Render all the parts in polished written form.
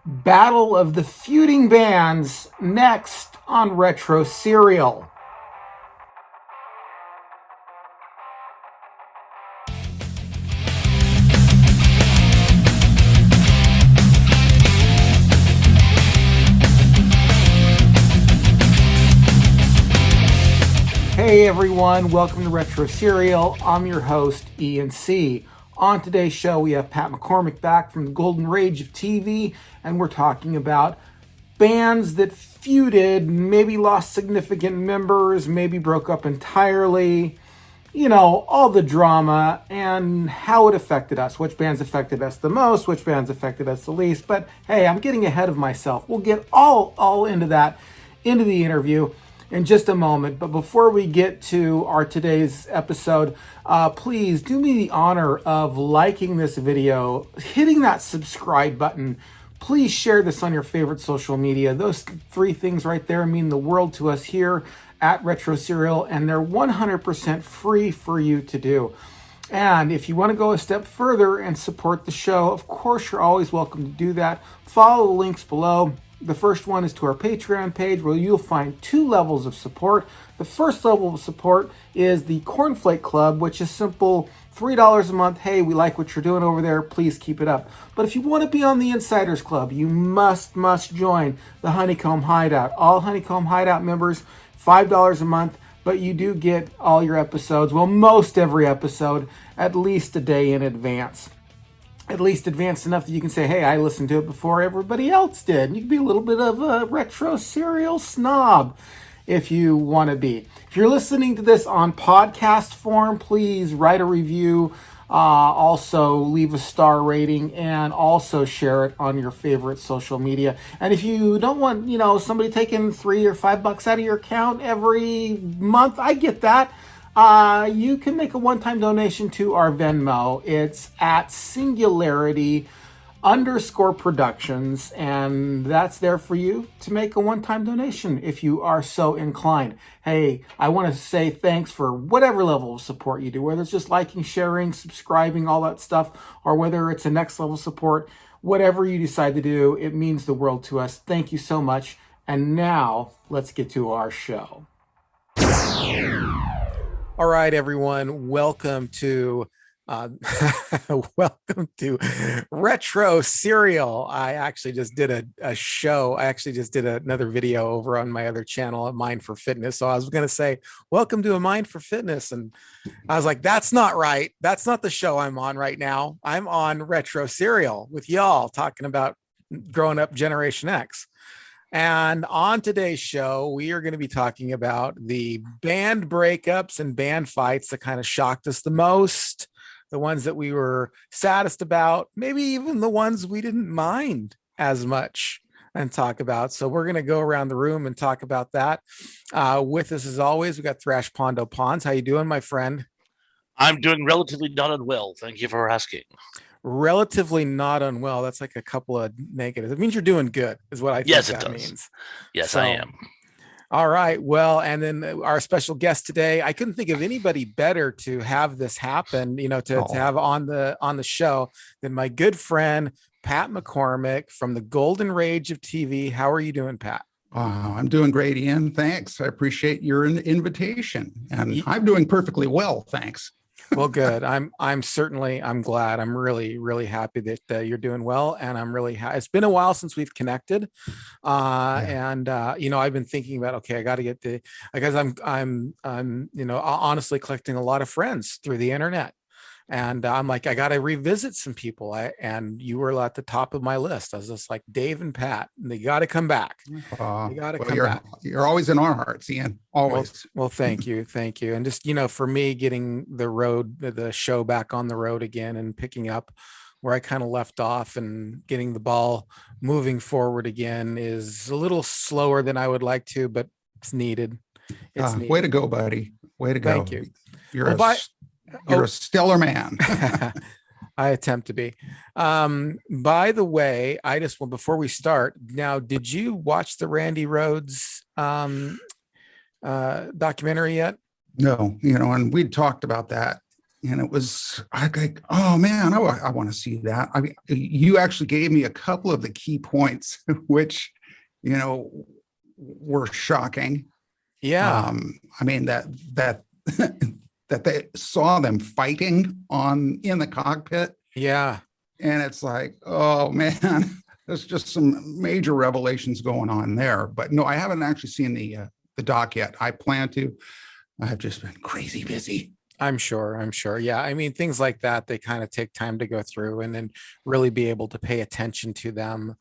Battle of the Feuding Bands next on Retro Serial. Hey everyone, welcome to Retro Serial. I'm your host, Ian C. On today's show, we have Pat McCormack back from the golden rage of TV, and we're talking about bands that feuded, maybe lost significant members, maybe broke up entirely, all the drama and how it affected us, which bands affected us the most, which bands affected us the least. But hey, I'm getting ahead of myself. We'll get all into that, into the interview in just a moment. But before we get to our today's episode, please do me the honor of liking this video, hitting that subscribe button. Please share this on your favorite social media. Those three things right there mean the world to us here at Retro Serial, and they're 100% free for you to do. And if you want to go a step further and support the show, of course, you're always welcome to do that. Follow the links below. The first one is to our Patreon page, where you'll find two levels of support. The first level of support is the Cornflake Club, which is simple, $3 a month. Hey, we like what you're doing over there. Please keep it up. But if you want to be on the Insiders Club, you must join the Honeycomb Hideout. All Honeycomb Hideout members, $5 a month, but you do get all your episodes, well, most every episode, at least a day in advance. At least advanced enough that you can say, hey, I listened to it before everybody else did. And you can be a little bit of a Retro Serial snob if you want to be. If you're listening to this on podcast form, please write a review, also leave a star rating, and also share it on your favorite social media. And if you don't want, somebody taking $3 or $5 out of your account every month, I get that. You can make a one-time donation to our Venmo. It's at Singularity_Productions, and that's there for you to make a one-time donation if you are so inclined. Hey, I want to say thanks for whatever level of support you do, whether it's just liking, sharing, subscribing, all that stuff, or whether it's a next level support. Whatever you decide to do, it means the world to us. Thank you so much. And now let's get to our show. All right, everyone, welcome to welcome to Retro Serial. I actually just did a show. I actually just did another video over on my other channel, A Mind for Fitness. So I was going to say, welcome to A Mind for Fitness. And I was like, that's not right. That's not the show I'm on right now. I'm on Retro Serial with y'all talking about growing up Generation X. And on today's show, we are going to be talking about the band breakups and band fights that kind of shocked us the most, the ones that we were saddest about, maybe even the ones we didn't mind as much and talk about. So we're going to go around the room and talk about that. With us, as always, we got Thrash Pondo Pons. How you doing, my friend? I'm doing relatively not unwell. Thank you for asking. Relatively not unwell. That's like a couple of negatives. It means you're doing good, is what I think Yes, it that does. means. Yes, So, I am. all right. Well, and then our special guest today, I couldn't think of anybody better to have this happen, to have on the show than my good friend, Pat McCormack from the golden rage of TV. How are you doing, Pat? I'm doing great, Ian. Thanks. I appreciate your invitation, and I'm doing perfectly well. Thanks. Well, good. I'm glad. I'm really happy that you're doing well, and I'm really it's been a while since we've connected, and I've been thinking about, okay, I got to get because I'm honestly collecting a lot of friends through the internet. And I'm like, I got to revisit some people. And you were at the top of my list. I was just like, Dave and Pat, and they got to come back. They got to come back. You're always in our hearts, Ian. Always. Well, thank you. And just, for me, getting the show back on the road again and picking up where I kind of left off and getting the ball moving forward again is a little slower than I would like to, but it's needed. It's needed. Way to go, buddy. Way to go. Thank you. You're a stellar man. I attempt to be. By the way, before we start, now, did you watch the Randy Rhoads documentary yet? No, and we'd talked about that and it was like, oh man, I want to see that. I mean, you actually gave me a couple of the key points, which, were shocking. Yeah. I mean that that they saw them fighting in the cockpit. Yeah. And it's like, oh man, there's just some major revelations going on there. But no, I haven't actually seen the doc yet. I plan to. I've just been crazy busy. I'm sure. Yeah. I mean, things like that, they kind of take time to go through and then really be able to pay attention to them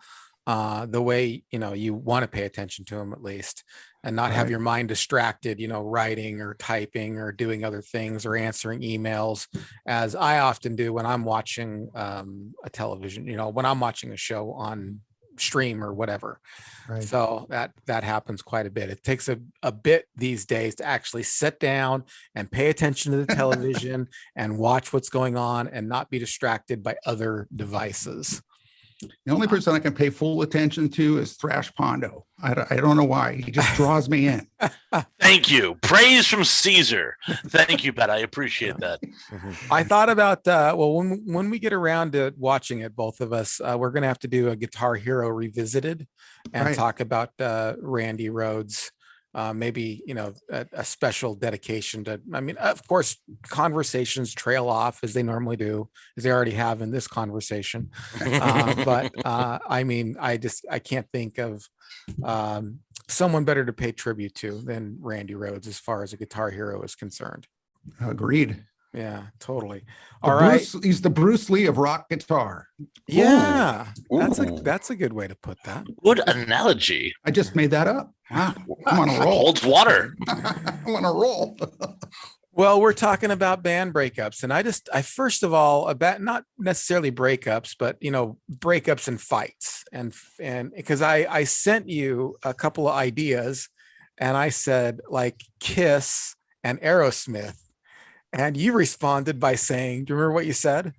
the way, you want to pay attention to them at least, and not have Right. your mind distracted, writing or typing or doing other things or answering emails, as I often do when I'm watching a television, when I'm watching a show on stream or whatever. Right. So that happens quite a bit. It takes a bit these days to actually sit down and pay attention to the television and watch what's going on and not be distracted by other devices. The only person I can pay full attention to is Thrash Pondo. I don't know why. He just draws me in. Thank you. Praise from Caesar. Thank you, Pat. I appreciate that. I thought about when we get around to watching it, both of us, we're going to have to do a Guitar Hero Revisited and Right. talk about Randy Rhoads. Maybe a special dedication to. I mean, of course, conversations trail off as they normally do, as they already have in this conversation. But I mean, I can't think of someone better to pay tribute to than Randy Rhoads as far as a Guitar Hero is concerned. Agreed. Yeah, totally. The All right. He's the Bruce Lee of rock guitar. Yeah, Ooh. that's a good way to put that. Good analogy. I just made that up. Wow. I'm on a roll. Holds water. I'm on a roll. Well, we're talking about band breakups, and I first of all, about not necessarily breakups, but breakups and fights, and because I sent you a couple of ideas, and I said like Kiss and Aerosmith, and you responded by saying, "Do you remember what you said?"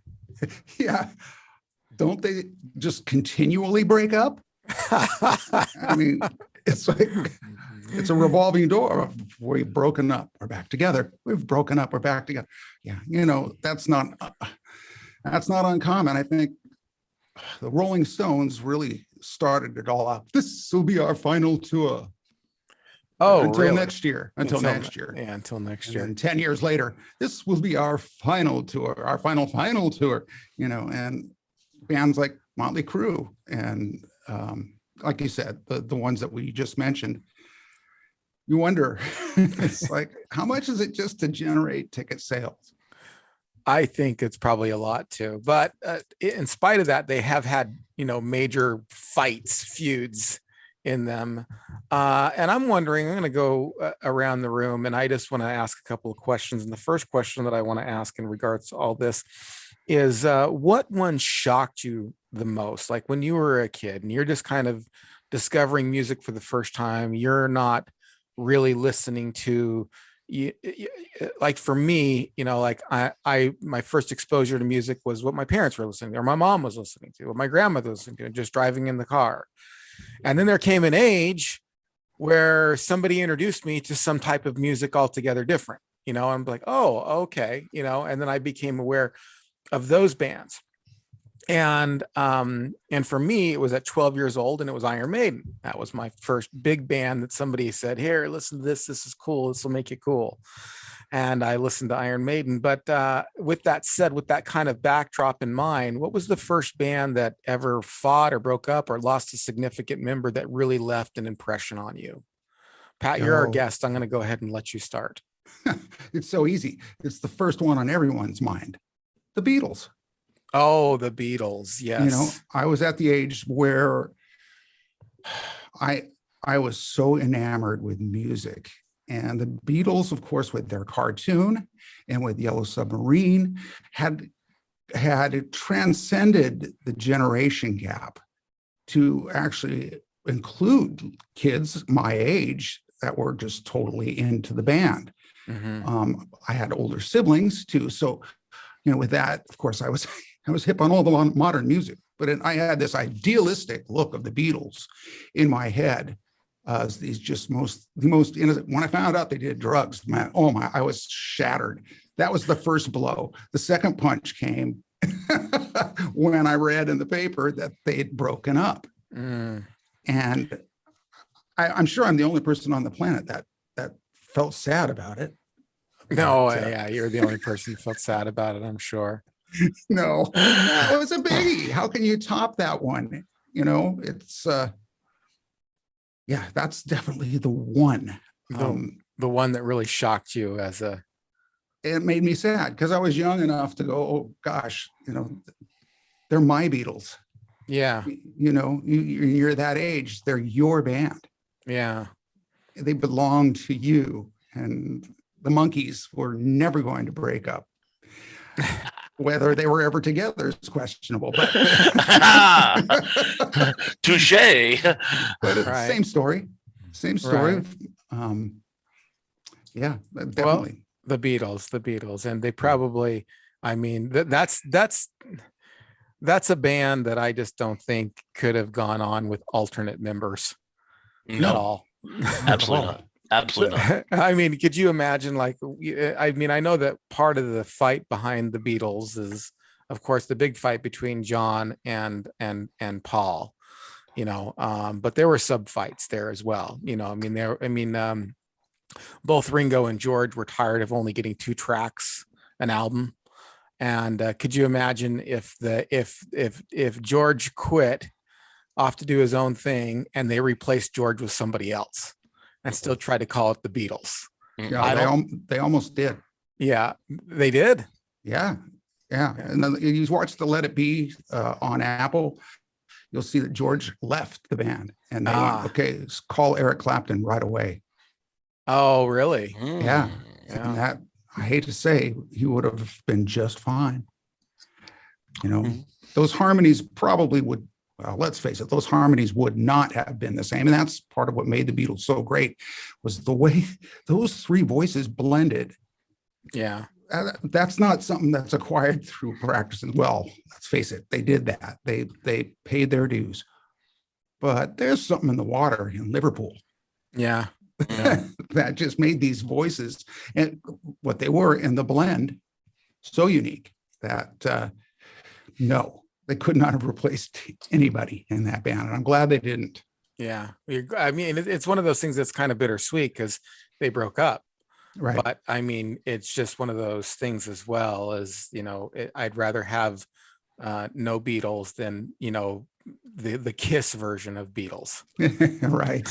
Yeah. Don't they just continually break up? I mean, it's like it's a revolving door. We've broken up, we're back together. We've broken up, we're back together. Yeah, that's not uncommon. I think the Rolling Stones really started it all up. This will be our final tour. Oh, until really? next year. Until next year. Yeah, until next And year. then 10 years later, this will be our final tour, our final tour. And bands like Motley Crue and like you said, the ones that we just mentioned, you wonder, it's like, how much is it just to generate ticket sales? I think it's probably a lot too, but in spite of that, they have had, major fights, feuds in them. And I'm wondering, I'm going to go around the room, and I just want to ask a couple of questions. And the first question that I want to ask in regards to all this is what one shocked you the most? Like when you were a kid and you're just kind of discovering music for the first time, you're not really listening to like for me, like my first exposure to music was what my parents were listening to, or my mom was listening to, what my grandmother was listening to, just driving in the car. And then there came an age where somebody introduced me to some type of music altogether different, I'm like, oh, okay. And then I became aware of those bands. And for me, it was at 12 years old, and it was Iron Maiden. That was my first big band that somebody said, here, listen to this. This is cool. This will make you cool. And I listened to Iron Maiden. But with that said, with that kind of backdrop in mind, what was the first band that ever fought or broke up or lost a significant member that really left an impression on you? Pat, you're our guest. I'm going to go ahead and let you start. It's so easy. It's the first one on everyone's mind. The Beatles. Oh, the Beatles. Yes. I was at the age where I was so enamored with music. And the Beatles, of course, with their cartoon and with Yellow Submarine, had transcended the generation gap to actually include kids my age that were just totally into the band. Mm-hmm. I had older siblings too. So, with that, of course, I was hip on all the modern music, but I had this idealistic look of the Beatles in my head as these just the most innocent. When I found out they did drugs, I was shattered that was the first blow. The second punch came when I read in the paper that they'd broken up. And I'm sure I'm the only person on the planet that felt sad about it. No, yeah, you're the only person who felt sad about it, I'm sure. No, that was a biggie. How can you top that one? You know, it's yeah, that's definitely the one. The one that really shocked you as a. It made me sad because I was young enough to go, oh gosh, you know, they're my Beatles. Yeah. You know, you're that age, they're your band. Yeah. They belong to you. And the Monkees were never going to break up. Whether they were ever together is questionable, but touche. But it's Right. same story. Right. Yeah, definitely. Well, the Beatles, and they probably, I mean, that's a band that I just don't think could have gone on with alternate members at all. Absolutely not. Absolutely not. I mean, could you imagine, like, I mean, I know that part of the fight behind the Beatles is, of course, the big fight between John and Paul, you know, but there were sub fights there as well. You know, I mean, both Ringo and George were tired of only getting 2 tracks an album. And could you imagine if George quit off to do his own thing and they replaced George with somebody else and still tried to call it the Beatles? Yeah, they almost did. Yeah, they did. Yeah. And then you watch the Let It Be on Apple, you'll see that George left the band and they went, okay, call Eric Clapton right away. Oh, really? Yeah. And that, I hate to say, he would have been just fine. You know, those harmonies probably would, well, let's face it, those harmonies would not have been the same. And that's part of what made the Beatles so great, was the way those 3 voices blended. Yeah. That's not something that's acquired through practice. Well, let's face it, they did that. They paid their dues. But there's something in the water in Liverpool. Yeah. That just made these voices and what they were in the blend so unique that no, they could not have replaced anybody in that band. And I'm glad they didn't. Yeah. I mean, it's one of those things that's kind of bittersweet because they broke up. Right. But I mean, it's just one of those things as well as, you know, I'd rather have no Beatles than, you know, the Kiss version of Beatles. Right.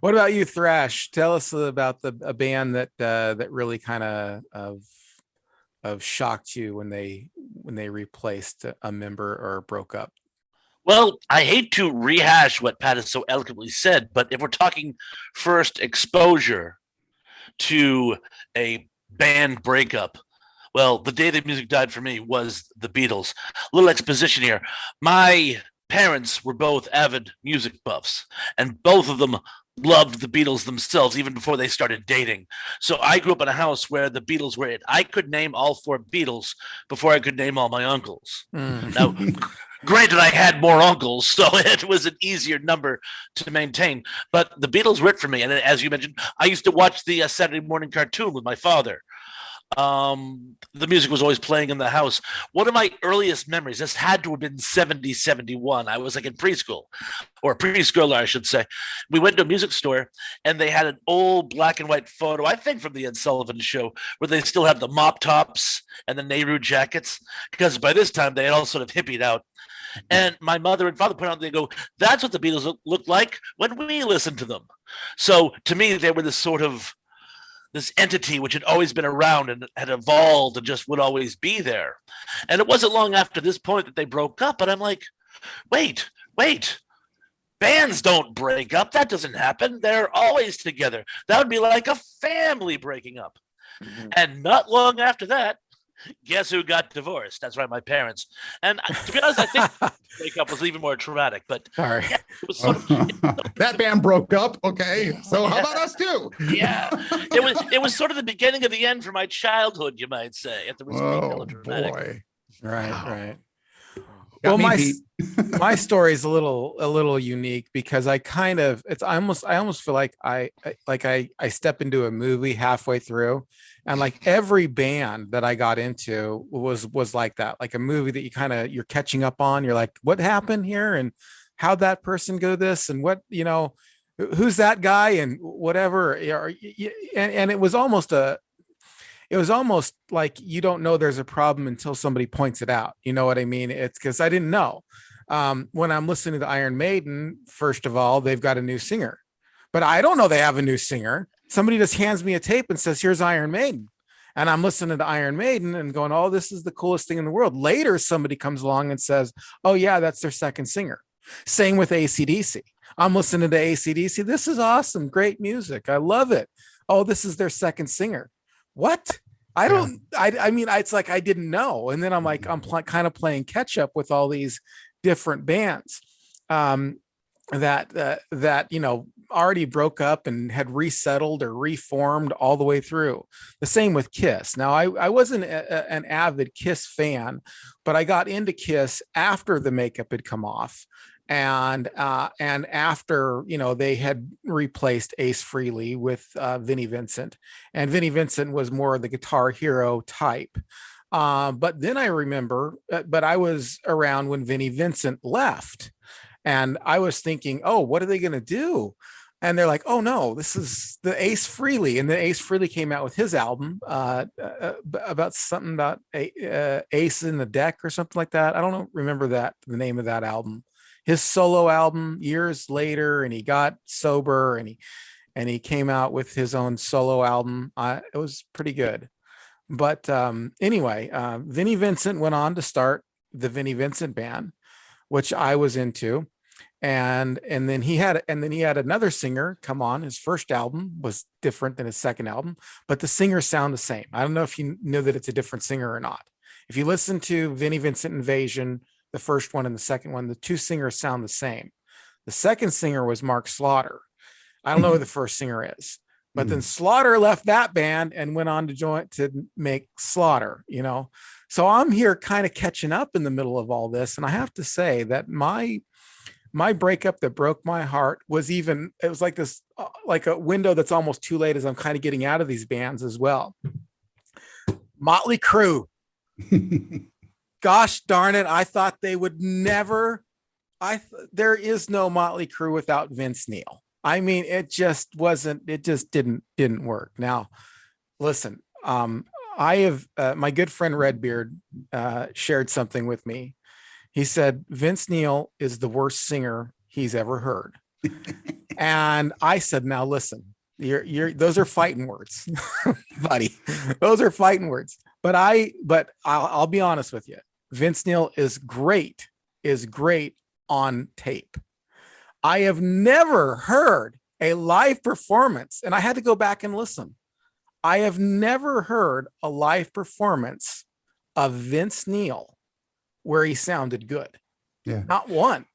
What about you, Thrash? Tell us about a band that really kind of shocked you when they replaced a member or broke up. Well, I hate to rehash what Pat has so eloquently said, but if we're talking first exposure to a band breakup, well, the day that music died for me was the Beatles. A little exposition here. My parents were both avid music buffs, and both of them loved the Beatles themselves even before they started dating. So I grew up in a house where the Beatles were it. I could name all 4 Beatles before I could name all my uncles. Now, granted, I had more uncles, so it was an easier number to maintain. But the Beatles were it for me. And as you mentioned, I used to watch the Saturday morning cartoon with my father. The music was always playing in the house. One of my earliest memories, this had to have been 70, 71. I was like in preschool, or preschooler, I should say. We went to a music store and they had an old black and white photo, I think from the Ed Sullivan Show, where they still have the mop tops and the Nehru jackets, because by this time they had all sort of hippied out. And my mother and father put on, they go, that's what the Beatles looked like when we listened to them. So to me, they were this sort of this entity which had always been around and had evolved and just would always be there. And it wasn't long after this point that they broke up. And I'm like, wait, bands don't break up. That doesn't happen. They're always together. That would be like a family breaking up. And not long after that, guess who got divorced? That's right, my parents. And to be honest, I think the breakup was even more traumatic. But sorry, yeah, it was sort of, that band broke up. Okay, so how about us too? Yeah, it was sort of the beginning of the end for my childhood, you might say. At the risk of being melodramatic. Boy. Right. Got Well, me my beat. my story is a little unique because I almost feel like I step into a movie halfway through, and like every band that I got into was like that, like a movie that you're catching up on. You're like, what happened here, and how'd that person go this, and what, who's that guy, and whatever. And it was almost like you don't know there's a problem until somebody points it out. You know what I mean? It's because I didn't know. When I'm listening to Iron Maiden, first of all, they've got a new singer, but I don't know they have a new singer. Somebody just hands me a tape and says, here's Iron Maiden. And I'm listening to Iron Maiden and going, oh, this is the coolest thing in the world. Later, somebody comes along and says, oh, yeah, that's their second singer. Same with AC/DC. I'm listening to AC/DC. This is awesome. Great music. I love it. Oh, this is their second singer. What? Yeah. I mean, it's like I didn't know. And then I'm like, kind of playing catch up with all these different bands that already broke up and had resettled or reformed all the way through. The same with Kiss. Now, I wasn't an avid Kiss fan, but I got into Kiss after the makeup had come off. And after they had replaced Ace Frehley with Vinnie Vincent, and Vinnie Vincent was more of the guitar hero type. But then I remember, but I was around when Vinnie Vincent left, and I was thinking, oh, what are they going to do? And they're like, oh no, this is the Ace Frehley. And then Ace Frehley came out with his album about something about Ace in the Deck or something like that. I don't remember the name of that album. His solo album years later, and he got sober, and he came out with his own solo album. It was pretty good. But anyway, Vinnie Vincent went on to start the Vinnie Vincent Band, which I was into. And then he had another singer come on. His first album was different than his second album, but the singers sound the same. I don't know if you know that it's a different singer or not. If you listen to Vinnie Vincent Invasion, the first one and the second one, the two singers sound the same. The second singer was Mark Slaughter. I don't know who the first singer is, but then Slaughter left that band and went on to make Slaughter, So I'm here kind of catching up in the middle of all this. And I have to say that my breakup that broke my heart it was like this, like a window that's almost too late as I'm kind of getting out of these bands as well. Motley Crue. Gosh darn it. I thought they would never, there is no Motley Crue without Vince Neil. I mean, it just didn't work. Now, listen, I have, my good friend Redbeard shared something with me. He said, Vince Neil is the worst singer he's ever heard. And I said, now listen, those are fighting words, buddy. Those are fighting words. But I'll be honest with you. Vince Neil is great on tape. I have never heard a live performance, and I had to go back and listen. I have never heard a live performance of Vince Neil where he sounded good. Yeah. Not one.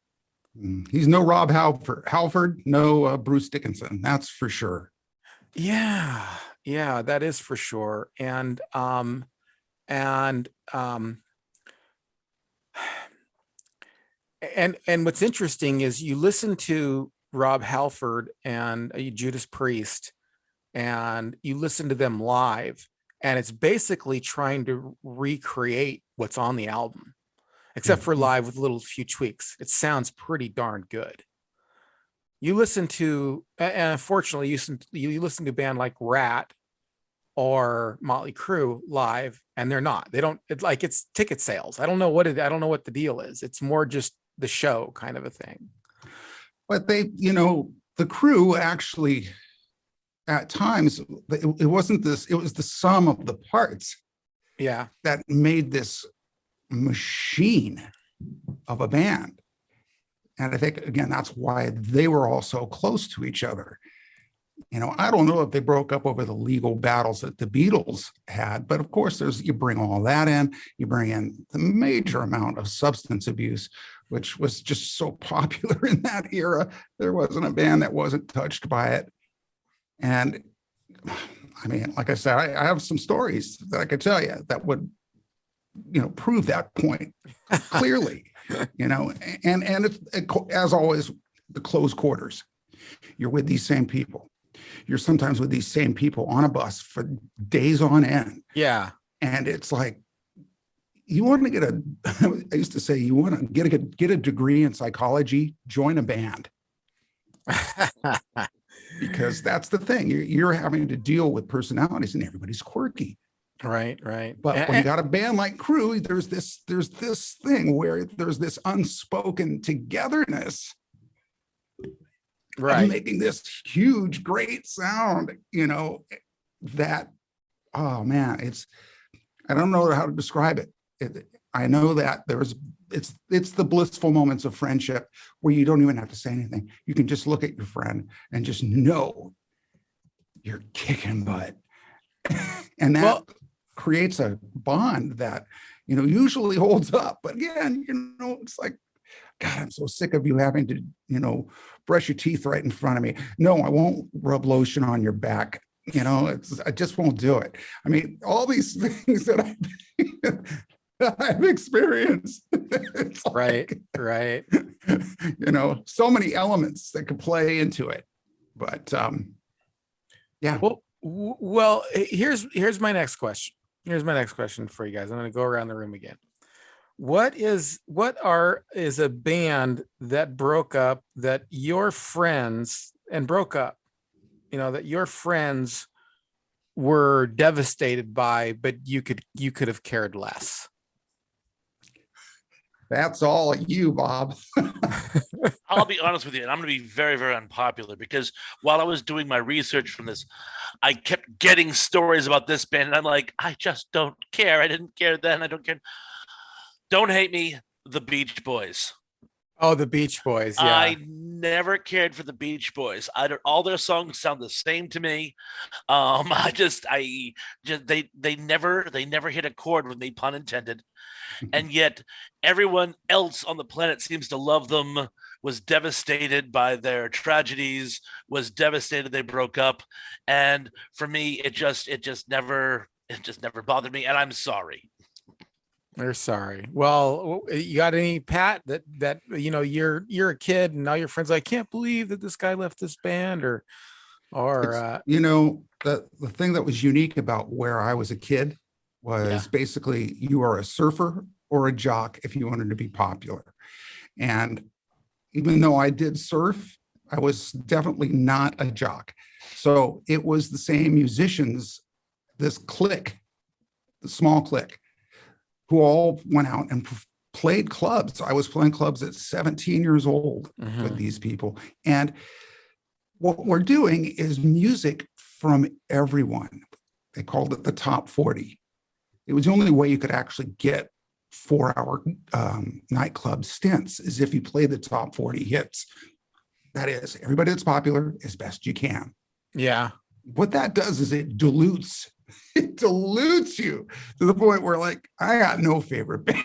He's no Rob Halford, no Bruce Dickinson. That's for sure. Yeah, that is for sure. And what's interesting is you listen to Rob Halford and Judas Priest, and you listen to them live, and it's basically trying to recreate what's on the album, except for live with little few tweaks. It sounds pretty darn good. You listen to, and unfortunately, you listen to a band like Rat or Motley Crue live, and they don't. It's ticket sales. I don't know what the deal is. It's more just the show kind of a thing. But the Crew actually, at times, it wasn't this. It was the sum of the parts. Yeah, that made this machine of a band. And I think, again, that's why they were all so close to each other. I don't know if they broke up over the legal battles that the Beatles had, but of course, you bring all that in, you bring in the major amount of substance abuse, which was just so popular in that era. There wasn't a band that wasn't touched by it. And I mean, like I said, I have some stories that I could tell you that would, prove that point clearly. and it's, as always, the close quarters. You're with these same people. You're sometimes with these same people on a bus for days on end. Yeah. And it's like, you want to get I used to say, you want to get a degree in psychology, join a band. Because that's the thing. You're having to deal with personalities and everybody's quirky. Right. But when you got a band like Crew, there's this thing where there's this unspoken togetherness. Right. Making this huge, great sound, that, oh man, I don't know how to describe it. I know that it's the blissful moments of friendship where you don't even have to say anything. You can just look at your friend and just know you're kicking butt. And that creates a bond that, usually holds up. But again, it's like, God, I'm so sick of you having to, brush your teeth right in front of me. No, I won't rub lotion on your back. I just won't do it. I mean, all these things that I've experienced. Right. So many elements that could play into it. But yeah. Well, here's my next question. Here's my next question for you guys. I'm going to go around the room again. Is a band that broke up that your friends that your friends were devastated by, but you could have cared less? That's all you, Bob. I'll be honest with you, and I'm going to be very, very unpopular, because while I was doing my research from this, I kept getting stories about this band, and I'm like, I just don't care. I didn't care then. I don't care. Don't hate me, the Beach Boys. Oh, the Beach Boys. Yeah. I never cared for the Beach Boys. All their songs sound the same to me. They never hit a chord with me, pun intended. And yet everyone else on the planet seems to love them, was devastated by their tragedies, was devastated they broke up. And for me, it just never bothered me. And I'm sorry. We're sorry. Well, you got any, Pat, that you're a kid and now your friends, I can't believe that this guy left this band, or the thing that was unique about where I was a kid was basically you are a surfer or a jock if you wanted to be popular. And even though I did surf, I was definitely not a jock. So it was the same musicians, this clique, the small clique, who all went out and played clubs. I was playing clubs at 17 years old with these people. And what we're doing is music from everyone. They called it the top 40. It was the only way you could actually get 4-hour nightclub stints, is if you play the top 40 hits. That is, everybody that's popular as best you can. Yeah. What that does is it dilutes you to the point where, like, I got no favorite bands.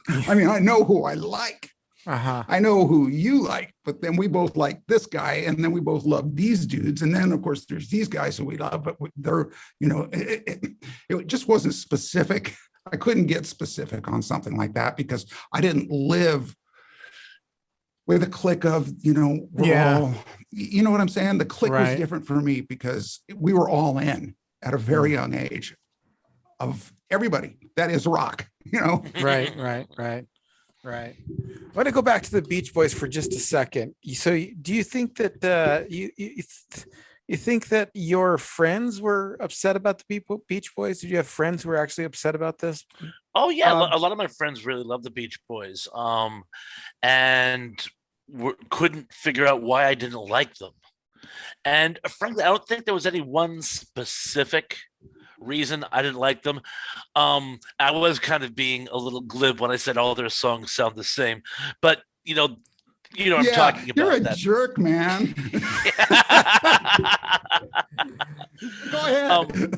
I mean, I know who I like. I know who you like, but then we both like this guy, and then we both love these dudes. And then, of course, there's these guys who we love, but they're, it just wasn't specific. I couldn't get specific on something like that because I didn't live with a clique of, all, you know what I'm saying? The clique was different for me because we were all in at a very young age of everybody that is rock, Right. I want to go back to the Beach Boys for just a second. So do you think that you think that your friends were upset about the Beach Boys? Did you have friends who were actually upset about this? Oh yeah, a lot of my friends really love the Beach Boys, and couldn't figure out why I didn't like them. And frankly, I don't think there was any one specific reason I didn't like them. I was kind of being a little glib when I said all their songs sound the same, but what I'm talking about. You're a jerk, man. Go ahead.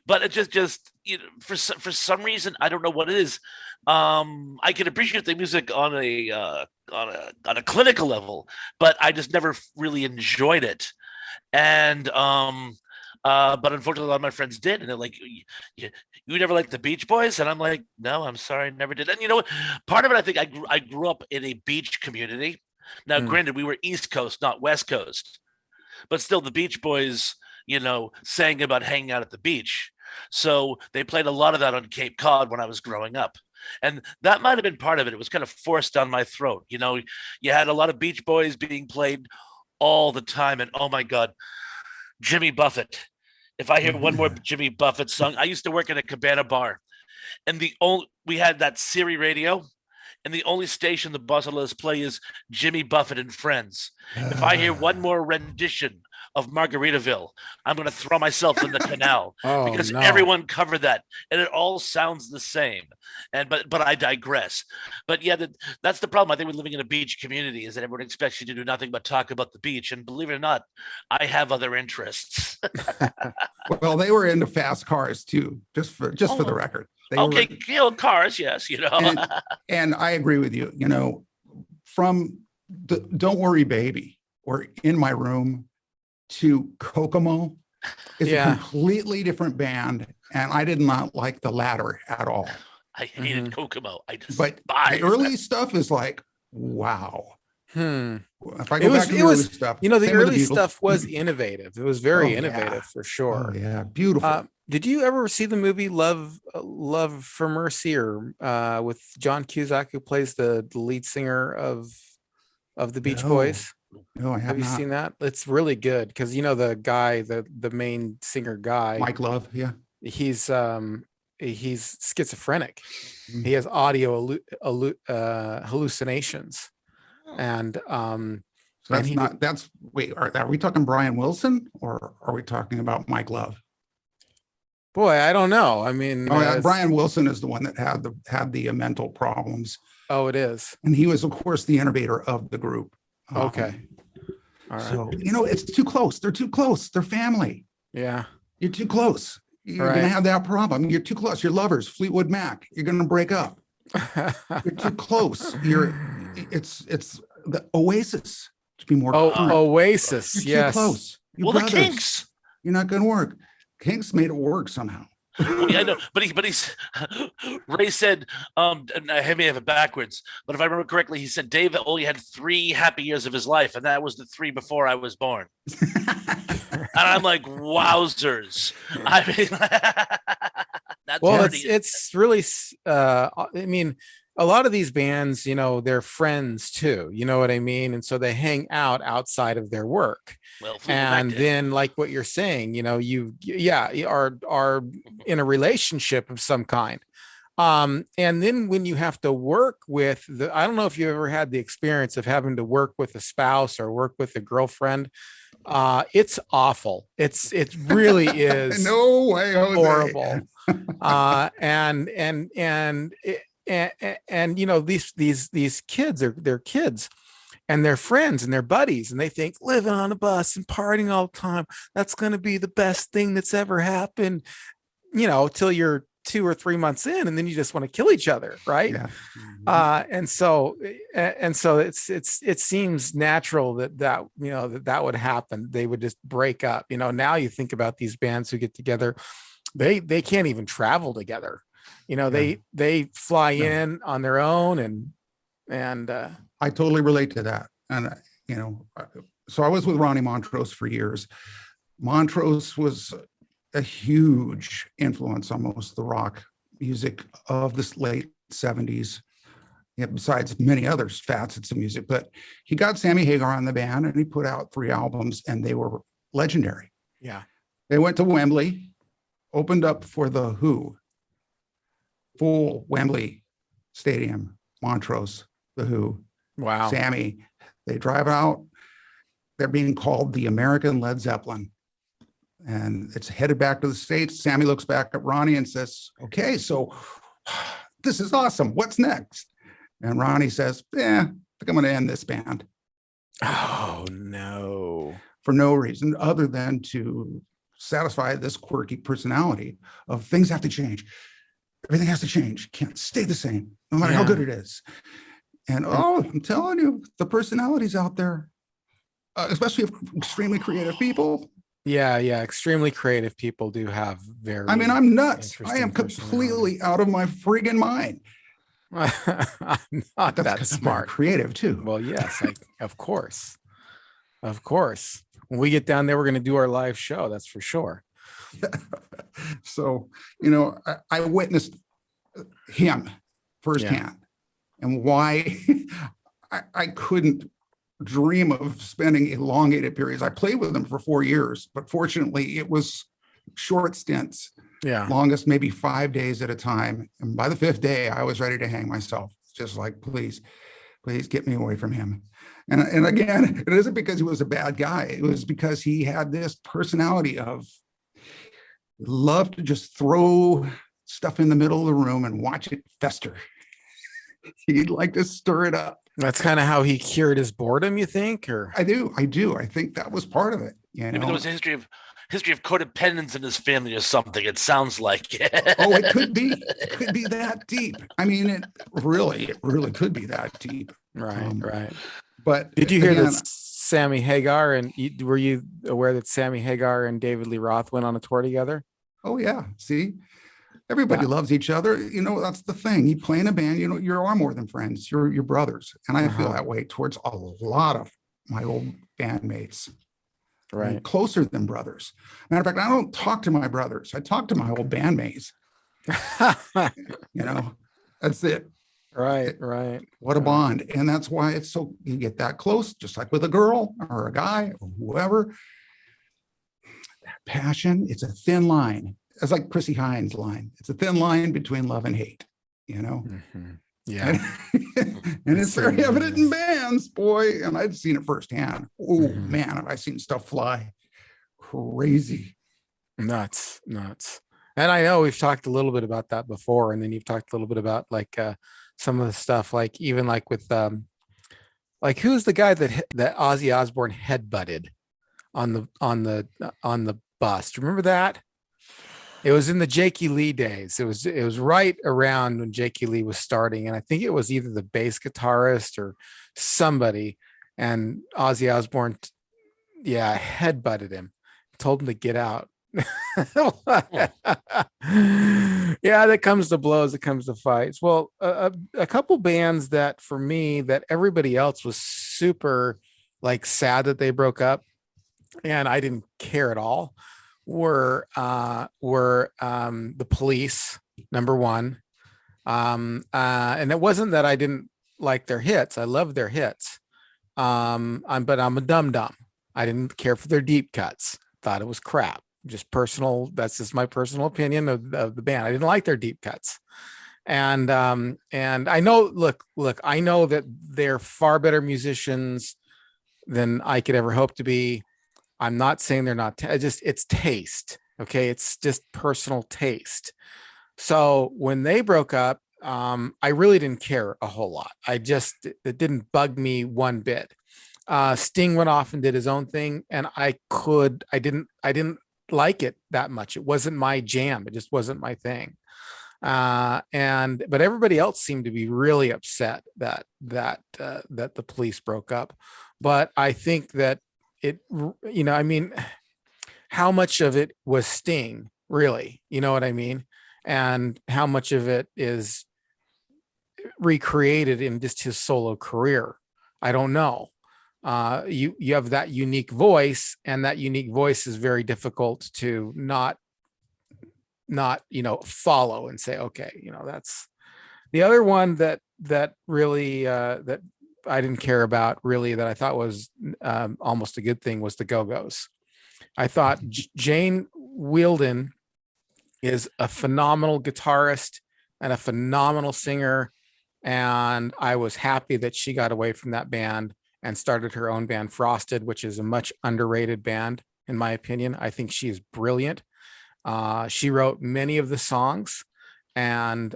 But it just for some reason, I don't know what it is. I can appreciate the music on a clinical level, but I just never really enjoyed it. And But unfortunately, a lot of my friends did, and they're like, You never liked the Beach Boys?" And I'm like, "No, I'm sorry, I never did." And you know what? Part of it, I think I grew up in a beach community. Now, Mm. granted, we were East Coast, not West Coast, but still, the Beach Boys, sang about hanging out at the beach. So they played a lot of that on Cape Cod when I was growing up. And that might have been part of it. It was kind of forced down my throat. You had a lot of Beach Boys being played all the time. And oh my God, Jimmy Buffett. If I hear one more Jimmy Buffett song, I used to work in a cabana bar, and we had that Siri radio, and the only station the boss would let us play is Jimmy Buffett and Friends. If I hear one more rendition of Margaritaville, I'm going to throw myself in the canal Oh, because no. everyone covered that, and it all sounds the same. But I digress. But yeah, that's the problem. I think with living in a beach community is that everyone expects you to do nothing but talk about the beach. And believe it or not, I have other interests. Well, they were into fast cars too, just for the record. They Okay, were, cars, yes, and I agree with you. From Don't Worry Baby or In My Room to Kokomo is a completely different band, and I did not like the latter at all. I hated Kokomo. But the early stuff is like, wow. If I go back to the early stuff, the same with early Beatles. stuff was innovative. It was very innovative for sure. Oh yeah, beautiful. Did you ever see the movie Love for Mercy, or with John Cusack, who plays the lead singer of the Beach Boys? No, I have you not. seen that? It's really good because the guy, the main singer guy, Mike Love, yeah. He's schizophrenic. He has audio hallucinations. And so wait, are we talking Brian Wilson or are we talking about Mike Love? Boy, I don't know. I mean, Brian Wilson is the one that had the mental problems. Oh, it is. And he was, of course, the innovator of the group. Okay. All right. So, it's too close. They're too close. They're family. Yeah. You're too close. You're going to have that problem. You're too close. You're lovers, Fleetwood Mac. You're going to break up. You're too close. It's the Oasis, to be more current. Oasis. You're yes. too close. Well, the Kinks. You're not going to work. Kinks made it work somehow. Well, yeah, I know, but he's Ray said, and I may have it backwards, but if I remember correctly, he said Dave only had 3 happy years of his life, and that was the 3 before I was born. And I'm like, wowzers! I mean, that's it's really. I mean, a lot of these bands, they're friends too. You know what I mean? And so they hang out outside of their work. Well, and then, like what you're saying, you are in a relationship of some kind. And then when you have to work with I don't know if you ever had the experience of having to work with a spouse or work with a girlfriend. It's awful. It really is. No way, Jose. Horrible. These kids they're kids, and they're friends and they're buddies, and they think living on a bus and partying all the time, that's going to be the best thing that's ever happened, till you're 2 or 3 months in, and then you just want to kill each other, right? Yeah. And so it seems natural that would happen. They would just break up. Now you think about these bands who get together, they can't even travel together. They fly in on their own, and I totally relate to that. And so I was with Ronnie Montrose for years. Montrose was a huge influence on most of the rock music of this late 70s. Besides many other facets of music, but he got Sammy Hagar on the band, and he put out 3 albums, and they were legendary. Yeah. They went to Wembley, opened up for the Who. Full Wembley Stadium, Montrose, the Who. Wow. Sammy, they drive out. They're being called the American Led Zeppelin. And it's headed back to the States. Sammy looks back at Ronnie and says, okay, so this is awesome. What's next? And Ronnie says, I think I'm going to end this band. Oh, no. For no reason other than to satisfy this quirky personality of things have to change. Everything has to change. Can't stay the same, no matter how good it is. And I'm telling you, the personalities out there, especially of extremely creative people, Yeah, yeah. Extremely creative people do have I mean, very I'm nuts. I interesting am personalities. completely out of my friggin' mind. I'm But not that's that because I'm very smart. creative too. Well, yes, of course. Of course. When we get down there, we're going to do our live show. That's for sure. So, I witnessed him Yeah. firsthand and why I couldn't dream of spending elongated periods. I played with him for 4 years, but fortunately it was short stints, Yeah. longest maybe 5 days at a time. And by the fifth day, I was ready to hang myself. Just like, please, please get me away from him. And again, it isn't because he was a bad guy. It was because he had this personality of love to just throw stuff in the middle of the room and watch it fester. He'd like to stir it up. That's kind of how he cured his boredom, you think? Or I do. I think that was part of it. Maybe there was a history of codependence in his family or something. It sounds like. Oh, it could be. It could be that deep. I mean, it really could be that deep. right, right. But Did you hear again, that Sammy Hagar were you aware that Sammy Hagar and David Lee Roth went on a tour together? oh yeah, see, everybody Yeah. loves each other. That's the thing. You play in a band, you are more than friends. You're your brothers. And I feel Uh-huh. that way towards a lot of my old bandmates. I mean, Right. closer than brothers. Matter of fact, I don't talk to my brothers. I talk to my old bandmates. That's it. right, right. What a bond. And that's why it's so, you get that close, just like with a girl or a guy or whoever. That passion, it's a thin line. It's like Chrissy Hines' line. It's a thin line between love and hate, Mm-hmm. Yeah. and it's very evident in bands, boy. And I've seen it firsthand. Oh, Mhm. man, have I seen stuff fly crazy. Nuts, nuts. And I know we've talked a little bit about that before, and then you've talked a little bit about like some of the stuff, like even like with like who's the guy that Ozzy Osbourne headbutted on the bus? Do you remember that? It was in the Jakey Lee days. It was right around when Jakey Lee was starting, and I think it was either the bass guitarist or somebody, and Ozzy Osbourne, yeah, headbutted him, told him to get out. Yeah, that comes to blows, it comes to fights. Well, a couple bands that for me that everybody else was super like sad that they broke up, and I didn't care at all, were the Police, number one. And it wasn't that I didn't like their hits. I loved their hits. But I'm a dum dum. I didn't care for their deep cuts. Thought it was crap. Just personal. That's just my personal opinion of the band. I didn't like their deep cuts. And I know, look, I know that they're far better musicians than I could ever hope to be. I'm not saying they're not. It's taste. Okay, it's just personal taste. So when they broke up, I really didn't care a whole lot. It didn't bug me one bit. Sting went off and did his own thing, and I didn't like it that much. It wasn't my jam. It just wasn't my thing. But everybody else seemed to be really upset that the Police broke up. But I think that I mean, how much of it was Sting, really? You know what I mean? And how much of it is recreated in just his solo career? I don't know. You have that unique voice, and that unique voice is very difficult to not follow and say, okay, that's the other one that really that I didn't care about, really, that I thought was almost a good thing, was the Go-Go's. I thought Jane Wielden is a phenomenal guitarist and a phenomenal singer, and I was happy that she got away from that band and started her own band, Frosted, which is a much underrated band in my opinion. I think she is brilliant. She wrote many of the songs, and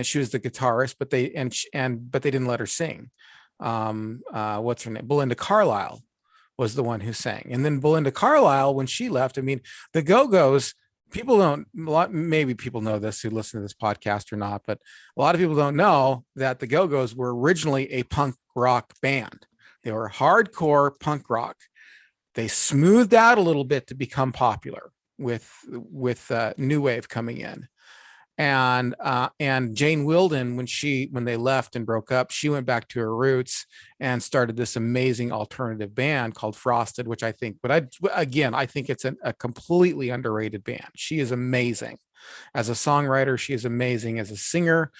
she was the guitarist, but they didn't let her sing. What's her name? Belinda Carlisle was the one who sang. And then Belinda Carlisle, when she left, I mean, the Go-Go's, maybe people know this who listen to this podcast or not, but a lot of people don't know that the Go-Go's were originally a punk rock band. They were hardcore punk rock. They smoothed out a little bit to become popular with new wave coming in. And Jane Wilden, when they left and broke up, she went back to her roots and started this amazing alternative band called Frosted, which I think, I think it's a completely underrated band. She is amazing as a songwriter. She is amazing as a singer.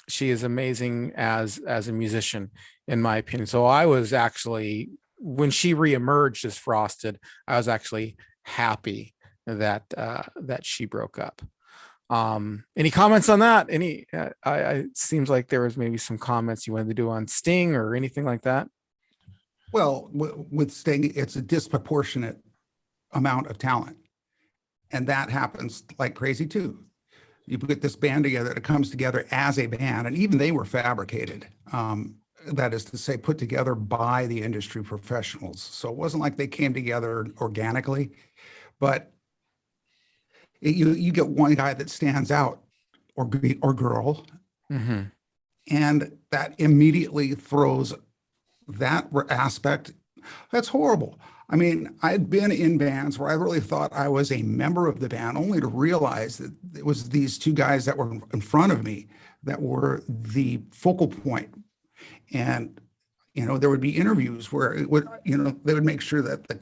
She is amazing as a musician, in my opinion. So I was actually, when she reemerged as Frosted, I was actually happy that she broke up. Any comments on that? It seems like there was maybe some comments you wanted to do on Sting or anything like that. Well, with Sting, it's a disproportionate amount of talent, and that happens like crazy too. You put this band together, it comes together as a band, and even they were fabricated. That is to say, put together by the industry professionals. So it wasn't like they came together organically, but you get one guy that stands out, or girl, mm-hmm. and that immediately throws that aspect. That's horrible. I mean, I'd been in bands where I really thought I was a member of the band, only to realize that it was these two guys that were in front of me that were the focal point. And, there would be interviews where it would, they would make sure that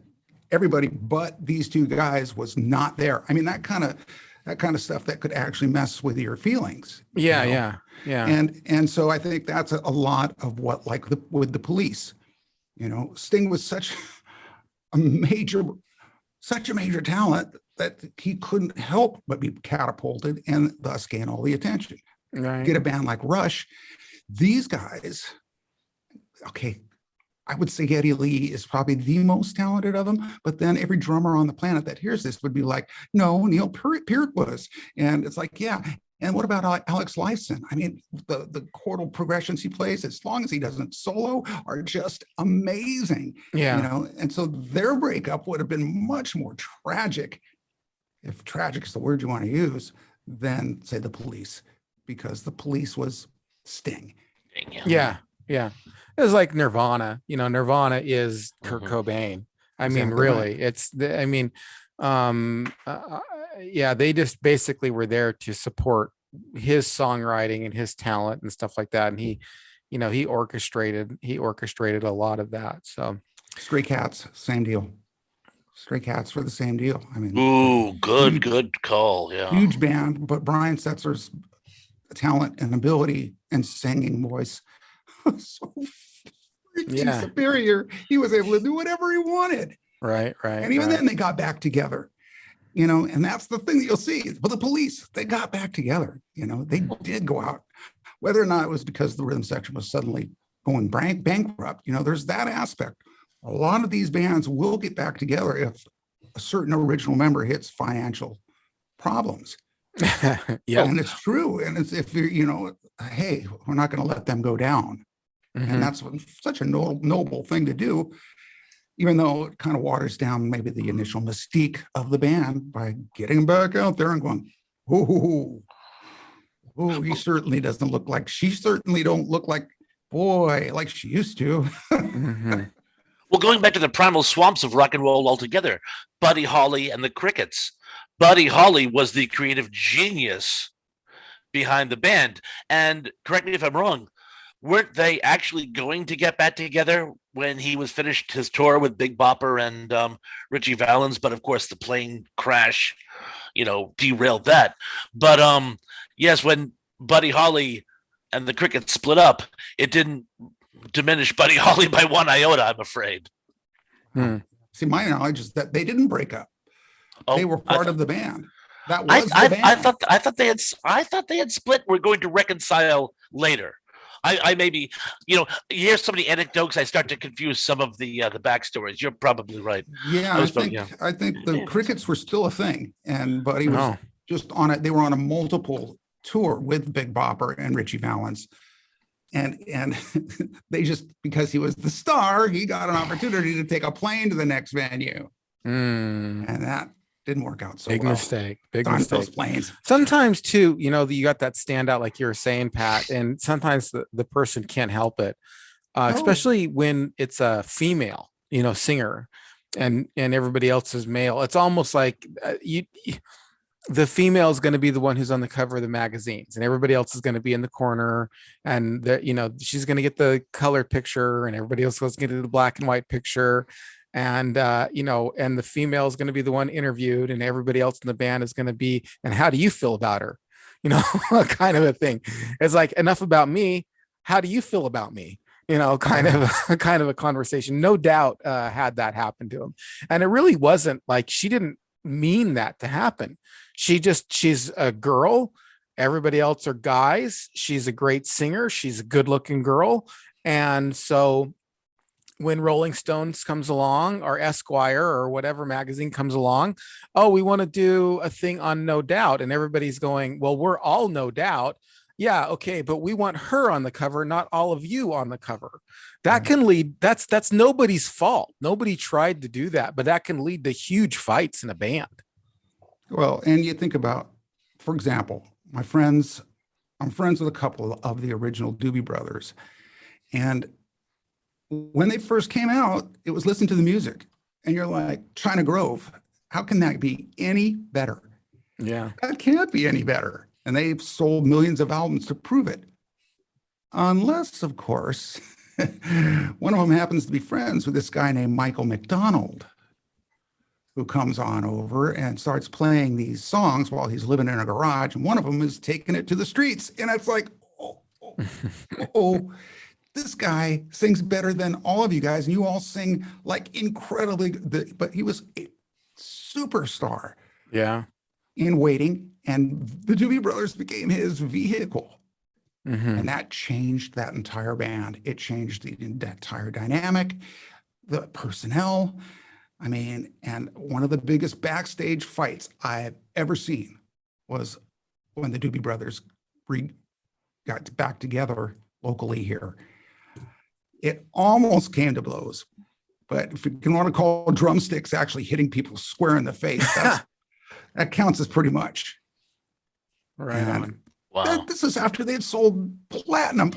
everybody but these two guys was not there. I mean, that kind of stuff that could actually mess with your feelings. Yeah. And so I think that's a lot of what, with the Police, Sting was such a major talent that he couldn't help but be catapulted and thus gain all the attention. Right. Get a band like Rush. These guys, okay, I would say Geddy Lee is probably the most talented of them, but then every drummer on the planet that hears this would be like, no, Neil Peart was. And it's like, yeah. And what about Alex Lifeson? I mean, the chordal progressions he plays, as long as he doesn't solo, are just amazing. Yeah. And so their breakup would have been much more tragic, if tragic is the word you want to use, than, say, the Police, because the Police was Sting. Yeah. It was like Nirvana. Nirvana is Kurt Cobain. I mean, really, right. They just basically were there to support his songwriting and his talent and stuff like that. And he orchestrated a lot of that. So Stray Cats, same deal. Stray Cats were the same deal. I mean, ooh, good call. Yeah. Huge band, but Brian Setzer's talent and ability and singing voice was so freaking superior. He was able to do whatever he wanted. Right. And even then they got back together. And that's the thing that you'll see. But the Police, they got back together. They did go out, whether or not it was because the rhythm section was suddenly going bankrupt. There's that aspect. A lot of these bands will get back together if a certain original member hits financial problems. Yeah, and it's true. And it's, if you're, hey, we're not going to let them go down. Mm-hmm. And that's such a noble thing to do. Even though it kind of waters down maybe the initial mystique of the band by getting back out there and going, oh, he certainly doesn't look like, she certainly don't look like, boy, like she used to. Mm-hmm. Well, going back to the primal swamps of rock and roll altogether, Buddy Holly and the Crickets. Buddy Holly was the creative genius behind the band. And correct me if I'm wrong, weren't they actually going to get back together when he was finished his tour with Big Bopper and Richie Valens? But of course, the plane crash, derailed that. But yes, when Buddy Holly and the Crickets split up, it didn't diminish Buddy Holly by one iota, I'm afraid. See, my knowledge is that they didn't break up. They were part of the band. That was the band. I thought they had split. We're going to reconcile later. I maybe, you hear so many anecdotes, I start to confuse some of the backstories. You're probably right. Yeah, I think the Crickets were still a thing, and Buddy was just on it. They were on a multiple tour with Big Bopper and Richie Valens, and they just, because he was the star, he got an opportunity to take a plane to the next venue, and that didn't work out so well. Big mistake. Those planes. Sometimes too, you got that standout, like you were saying, Pat, and sometimes the person can't help it, especially when it's a female. singer, and everybody else is male. It's almost like the female is going to be the one who's on the cover of the magazines, and everybody else is going to be in the corner, and she's going to get the color picture, and everybody else is going to get the black and white picture. And and the female is going to be the one interviewed, and everybody else in the band is going to be, and how do you feel about her? Kind of a thing. It's like, enough about me. How do you feel about me? Kind of a conversation. No doubt had that happen to him. And it really wasn't like, she didn't mean that to happen. She's a girl. Everybody else are guys. She's a great singer. She's a good looking girl. And so when Rolling Stones comes along, or Esquire, or whatever magazine comes along, oh, we want to do a thing on No Doubt. And everybody's going, well, we're all No Doubt. Yeah, okay, but we want her on the cover, not all of you on the cover. That can lead, that's nobody's fault. Nobody tried to do that, but that can lead to huge fights in a band. Well, and you think about, for example, I'm friends with a couple of the original Doobie Brothers. And when they first came out, it was listen to the music. And you're like, China Grove, how can that be any better? Yeah. That can't be any better. And they've sold millions of albums to prove it. Unless, of course, one of them happens to be friends with this guy named Michael McDonald, who comes on over and starts playing these songs while he's living in a garage. And one of them is taking it to the streets. And it's like, oh, this guy sings better than all of you guys. And you all sing like incredibly good. But he was a superstar. Yeah. In waiting. And the Doobie Brothers became his vehicle. Mm-hmm. And that changed that entire band. It changed the entire dynamic, the personnel. I mean, and one of the biggest backstage fights I've ever seen was when the Doobie Brothers got back together locally here. It almost came to blows, but if you want to call drumsticks actually hitting people square in the face, that counts as pretty much. Right on. Wow. This is after they had sold platinum,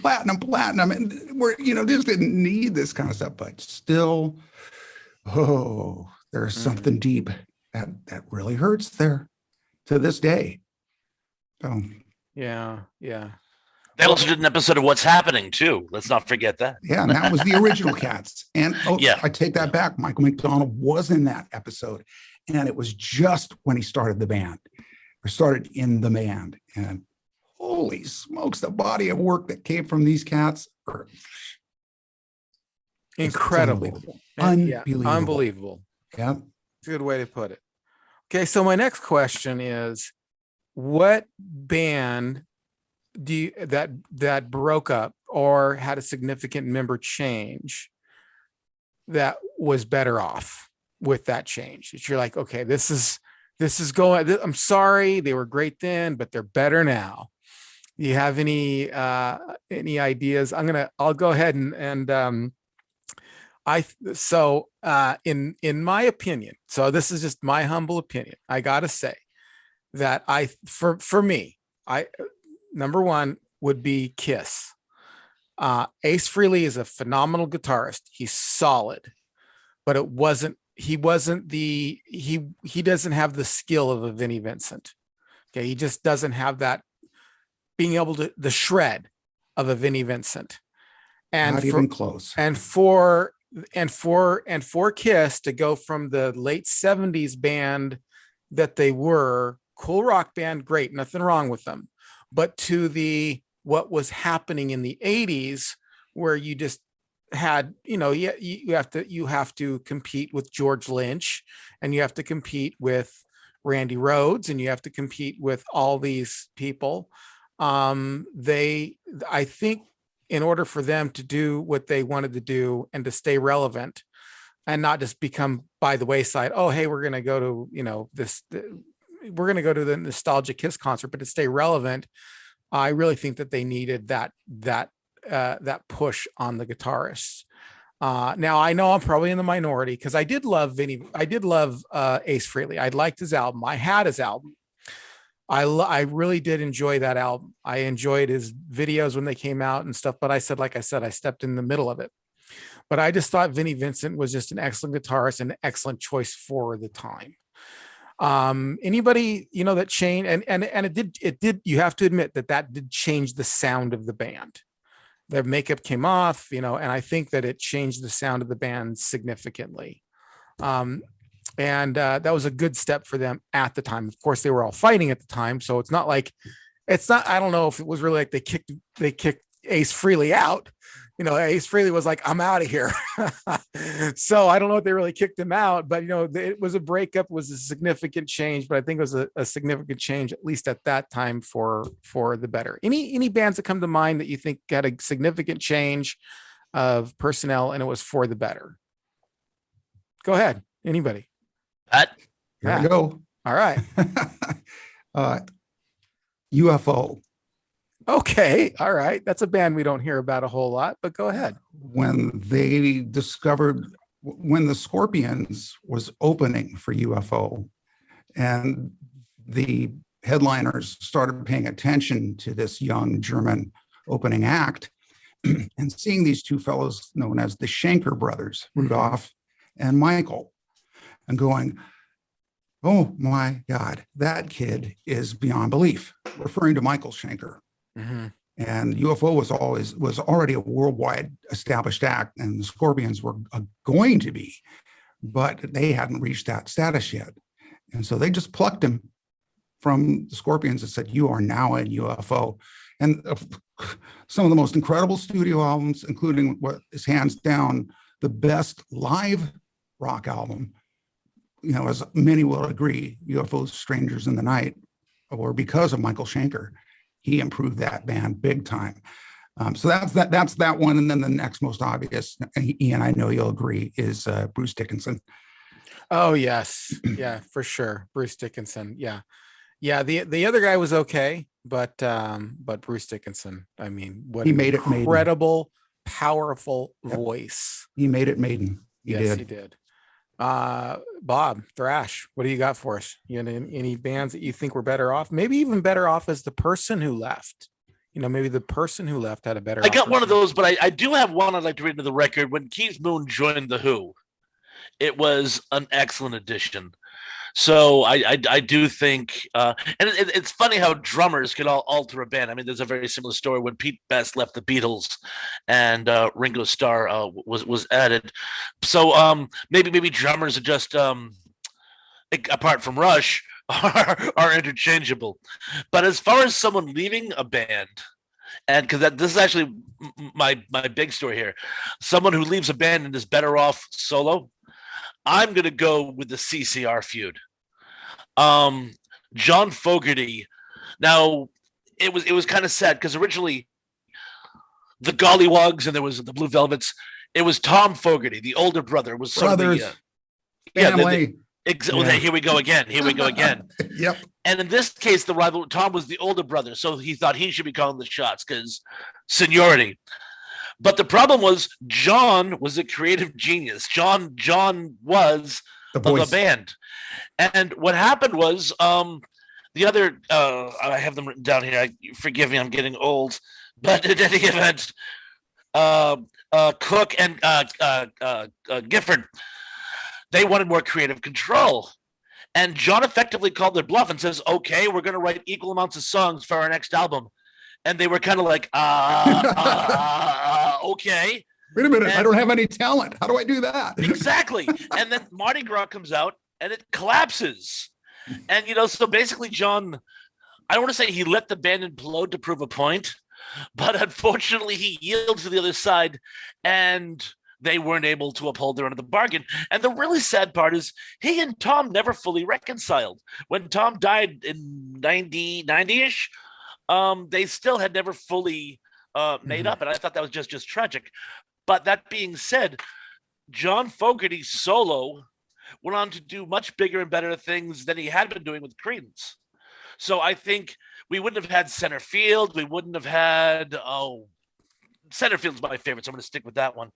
and we're, just didn't need this kind of stuff, but still, there's something deep that really hurts there to this day. So yeah. They also did an episode of What's Happening too. Let's not forget that. Yeah, and that was the original Cats. And I take that back. Michael McDonald was in that episode, and it was just when he started the band, or started in the band. And holy smokes, the body of work that came from these cats are incredible. Unbelievable. Unbelievable. Yeah. Good way to put it. Okay, so my next question is, what band do you that broke up or had a significant member change that was better off with that change? That you're like, okay, this is going, I'm sorry, they were great then, but they're better now. Do you have any ideas? I'll go ahead and in my opinion, so this is just my humble opinion, I gotta say that for me, number one would be Kiss. Ace Frehley is a phenomenal guitarist. He's solid, but he doesn't have the skill of a Vinnie Vincent. Okay. He just doesn't have that being able to, the shred of a Vinnie Vincent. And not even close. And for Kiss to go from the late 70s band that they were, cool rock band, great, nothing wrong with them, but to what was happening in the 80s, where you just had, you have to compete with George Lynch, and you have to compete with Randy Rhoads, and you have to compete with all these people. I think in order for them to do what they wanted to do and to stay relevant and not just become by the wayside, oh, hey, we're going to go to, we're going to go to the nostalgic Kiss concert, but to stay relevant, I really think that they needed that push on the guitarists. Now I know I'm probably in the minority, because I did love Ace Frehley. I liked his album. I had his album. I really did enjoy that album. I enjoyed his videos when they came out and stuff, but like I said, I stepped in the middle of it. But I just thought Vinnie Vincent was just an excellent guitarist and an excellent choice for the time. Anybody, that changed, and it did, you have to admit that did change the sound of the band. Their makeup came off, and I think that it changed the sound of the band significantly. And that was a good step for them at the time. Of course, they were all fighting at the time, so it's not, I don't know if it was really like they kicked Ace Frehley out. Ace Frehley was like, I'm out of here. So I don't know if they really kicked him out, but it was a breakup, was a significant change, but I think it was a significant change, at least at that time, for the better. Any bands that come to mind that you think had a significant change of personnel and it was for the better? Go ahead. Anybody? Pat? Here we go. All right. UFO. Okay. All right. That's a band we don't hear about a whole lot, but go ahead. When they discovered, when the Scorpions was opening for UFO and the headliners started paying attention to this young German opening act and seeing these two fellows known as the Schenker brothers, Rudolph and Michael, and going, oh my God, that kid is beyond belief, referring to Michael Schenker. Mm-hmm. And UFO was already a worldwide established act, and the Scorpions were going to be, but they hadn't reached that status yet. And so they just plucked him from the Scorpions and said, you are now in UFO. And some of the most incredible studio albums, including what is hands down the best live rock album, as many will agree, UFO's Strangers in the Night, or because of Michael Schenker. He improved that band big time. So that's that one. And then the next most obvious, Ian, I know you'll agree, is Bruce Dickinson. Oh, yes. Yeah, for sure. Bruce Dickinson. Yeah. Yeah. The other guy was okay, but Bruce Dickinson, I mean, what he an made incredible, powerful voice. He made it maiden. He did. Bob Thrash, what do you got for us? Any bands that you think were better off? Maybe even better off as the person who left. Maybe the person who left had a better. I got one of those, but I do have one I'd like to read into the record. When Keith Moon joined the Who, it was an excellent addition. So I do think, and it's funny how drummers can all alter a band. I mean, there's a very similar story when Pete Best left the Beatles, and Ringo Starr was added. So maybe drummers are just apart from Rush are interchangeable. But as far as someone leaving a band, and because this is actually my big story here, someone who leaves a band and is better off solo, I'm going to go with the CCR feud. John Fogerty. Now, it was kind of sad because originally the Gollywogs and there was the Blue Velvets. It was Tom Fogerty, the older brother, was brothers, family. Here we go again. Yep. And in this case, the rival Tom was the older brother, so he thought he should be calling the shots because seniority. But the problem was John was a creative genius. John was the band. And what happened was the other, I have them written down here. Forgive me, I'm getting old. But in any event, Cook and Gifford, they wanted more creative control. And John effectively called their bluff and says, okay, we're going to write equal amounts of songs for our next album. And they were kind of like, okay. Wait a minute, I don't have any talent. How do I do that? Exactly. And then Mardi Gras comes out and it collapses. And, so basically John, I don't want to say he let the band implode to prove a point, but unfortunately he yielded to the other side and they weren't able to uphold their end of the bargain. And the really sad part is he and Tom never fully reconciled. When Tom died in 90-ish, they still had never fully made up. And I thought that was just tragic. But that being said, John Fogerty's solo went on to do much bigger and better things than he had been doing with Creedence. So I think we wouldn't have had Center Field. We wouldn't have had, Center Field's my favorite, so I'm going to stick with that one.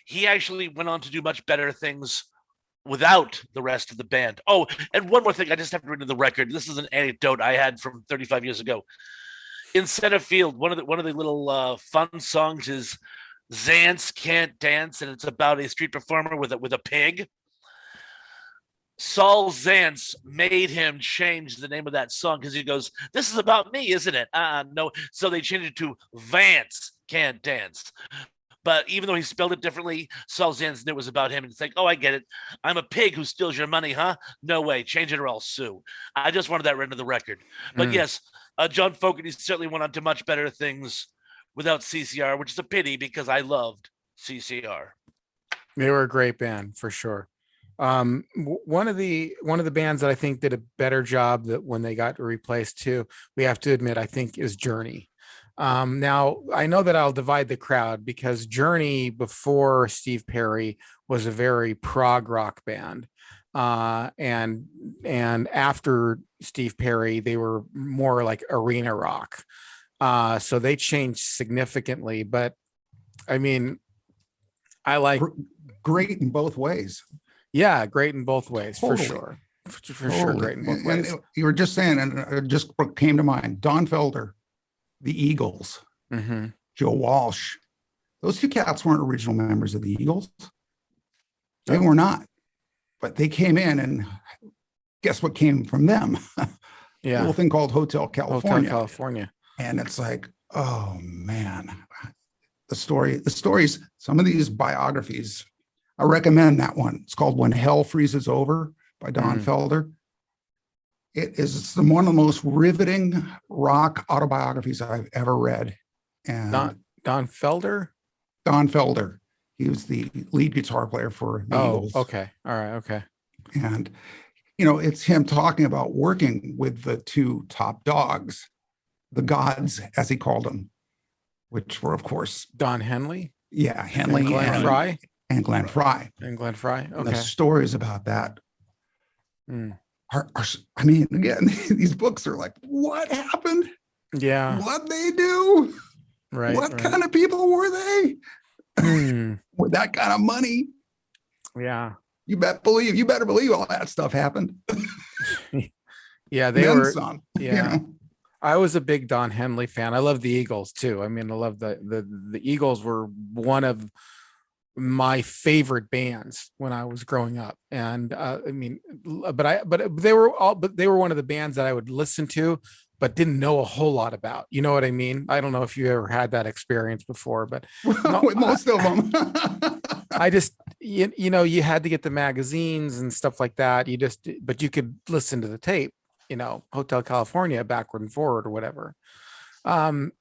He actually went on to do much better things without the rest of the band. Oh, and one more thing, I just have to read into the record. This is an anecdote I had from 35 years ago. In Center Field, one of the little fun songs is Zance Can't Dance, and it's about a street performer with a pig. Saul Zance made him change the name of that song because he goes, "This is about me, isn't it?" No. So they changed it to Vance Can't Dance. But even though he spelled it differently, Saul Zance knew it was about him. And it's like, oh, I get it. I'm a pig who steals your money, huh? No way. Change it or I'll sue. I just wanted that written to the record. But yes, John Fogerty certainly went on to much better things without CCR, which is a pity because I loved CCR. They were a great band for sure. One of the bands that I think did a better job that when they got replaced too, we have to admit, I think is Journey. Now I know that I'll divide the crowd because Journey before Steve Perry was a very prog rock band. And after Steve Perry, they were more like arena rock. So they changed significantly, but I mean, I like great in both ways. Yeah, great in both ways, Totally. for sure. For sure, great in both ways. And you were just saying, and it just came to mind, Don Felder, the Eagles, Joe Walsh. Those two cats weren't original members of the Eagles. They were not. But they came in, and guess what came from them? Yeah. A little thing called Hotel California. Hotel California. And it's like, oh man, the stories, some of these biographies, I recommend that one. It's called When Hell Freezes Over by Don Felder. It's one of the most riveting rock autobiographies I've ever read. And Don Felder? Don Felder. He was the lead guitar player for the Eagles. Okay. All right. Okay. And, it's him talking about working with the two top dogs, the gods, as he called them, which were, of course, Don Henley. Yeah. Henley and Glenn Fry. And Glenn Fry. Okay. And the stories about that are, I mean, again, these books are like, what happened? Yeah. What'd they do? Right. What kind of people were they? With that kind of money? Yeah. You better believe all that stuff happened. Yeah, they were. Some, yeah. I was a big Don Henley fan. I love the Eagles too. I mean, I love the Eagles were one of my favorite bands when I was growing up. And I mean, but they were one of the bands that I would listen to, but didn't know a whole lot about. You know what I mean? I don't know if you ever had that experience before, but with most of them. I just, you had to get the magazines and stuff like that. But you could listen to the tape, Hotel California backward and forward or whatever. One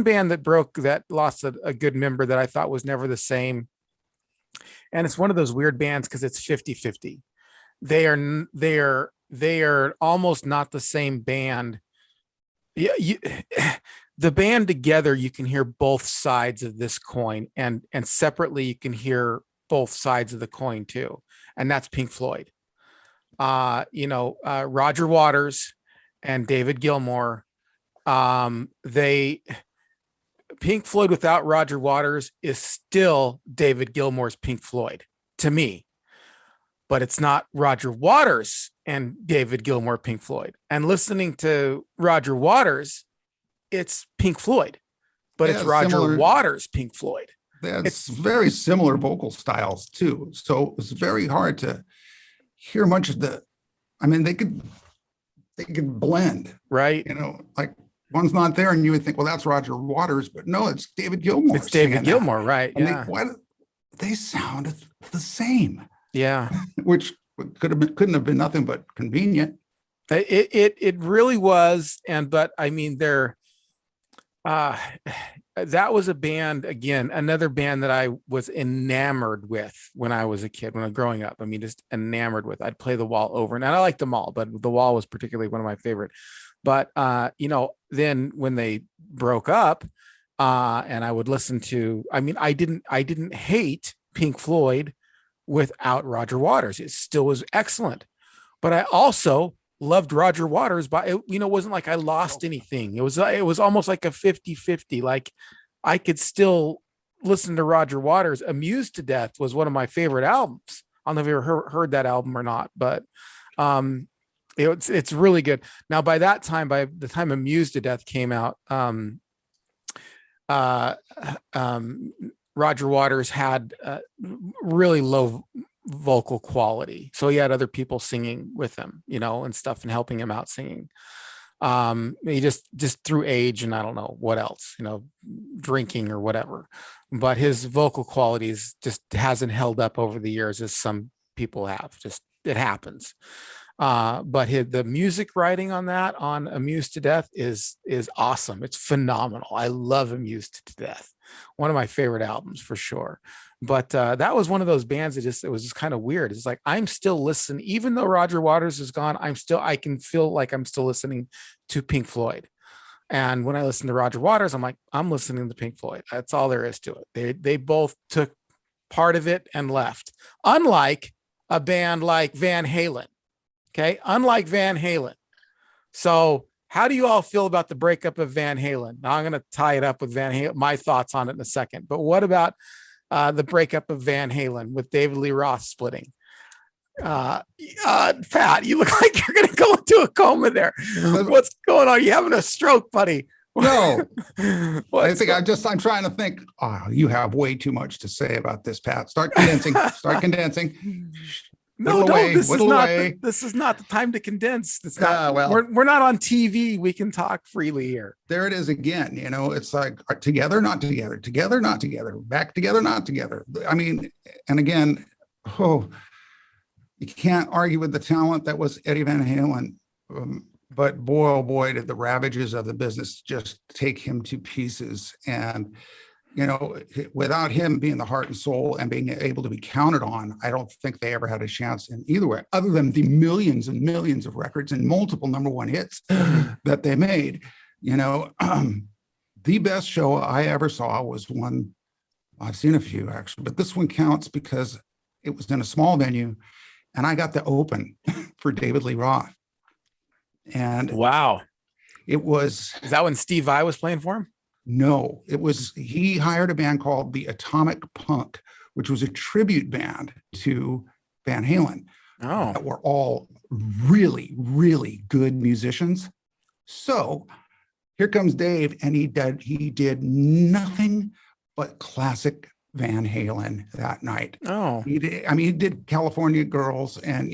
band that lost a good member that I thought was never the same. And it's one of those weird bands because it's 50-50. They are almost not the same band. The band together, you can hear both sides of this coin, and separately you can hear both sides of the coin too. And that's Pink Floyd. Roger Waters and David Gilmour. Pink Floyd without Roger Waters is still David Gilmour's Pink Floyd to me, but it's not Roger Waters and David Gilmour Pink Floyd. And listening to Roger Waters, it's Pink Floyd, but it's Roger Waters Pink Floyd. It's very similar vocal styles too. So it's very hard to hear much of they could blend, right? Like one's not there and you would think, well, that's Roger Waters, but no, it's David Gilmour. It's David Gilmour, right? And yeah. They sounded the same. Yeah. Which couldn't have been nothing but convenient. It really was. But I mean, that was a band, again, another band that I was enamored with when I was a kid, when I was growing up. I mean, just enamored with. I'd play The Wall over, and I liked them all, but The Wall was particularly one of my favorite. But then when they broke up, and I would listen to, I mean, I didn't hate Pink Floyd without Roger Waters. It still was excellent, but I also loved Roger Waters, but it wasn't like I lost anything. It was almost like a 50-50. Like I could still listen to Roger Waters. Amused to Death was one of my favorite albums. I don't know if you ever heard that album or not, but it's really good. Now, by the time Amused to Death came out, uh, um, Roger Waters had really low vocal quality, so he had other people singing with him, and stuff, and helping him out singing. He just through age and I don't know what else, drinking or whatever, but his vocal qualities just hasn't held up over the years as some people have. Just it happens. But the music writing on Amused to Death is awesome. It's phenomenal. I love Amused to Death. One of my favorite albums for sure. But that was one of those bands that it was just kind of weird. It's like, I'm still listening, even though Roger Waters is gone, I can feel like I'm still listening to Pink Floyd. And when I listen to Roger Waters, I'm like, I'm listening to Pink Floyd. That's all there is to it. They both took part of it and left. Unlike a band like Van Halen. Okay. Unlike Van Halen. So how do you all feel about the breakup of Van Halen? Now I'm going to tie it up with Van Halen, my thoughts on it in a second, but what about the breakup of Van Halen with David Lee Roth splitting? Pat, you look like you're going to go into a coma there. What's going on? You having a stroke, buddy? No, I think I'm trying to think. Oh, you have way too much to say about this, Pat. Start condensing. No, this is not the time to condense. It's not. We're not on TV. We can talk freely here. There it is again. It's like together, not together, together, not together, back together, not together. I mean, and again, you can't argue with the talent that was Eddie Van Halen. But boy, oh boy, did the ravages of the business just take him to pieces. And without him being the heart and soul and being able to be counted on, I don't think they ever had a chance in either way, other than the millions and millions of records and multiple #1 hits that they made. The best show I ever saw was one, I've seen a few actually, but this one counts because it was in a small venue and I got to open for David Lee Roth. And wow, is that when Steve Vai was playing for him? No, he hired a band called the Atomic Punk, which was a tribute band to Van Halen. Oh, that were all really, really good musicians. So here comes Dave, and he did nothing but classic Van Halen that night. Oh, he did California Girls and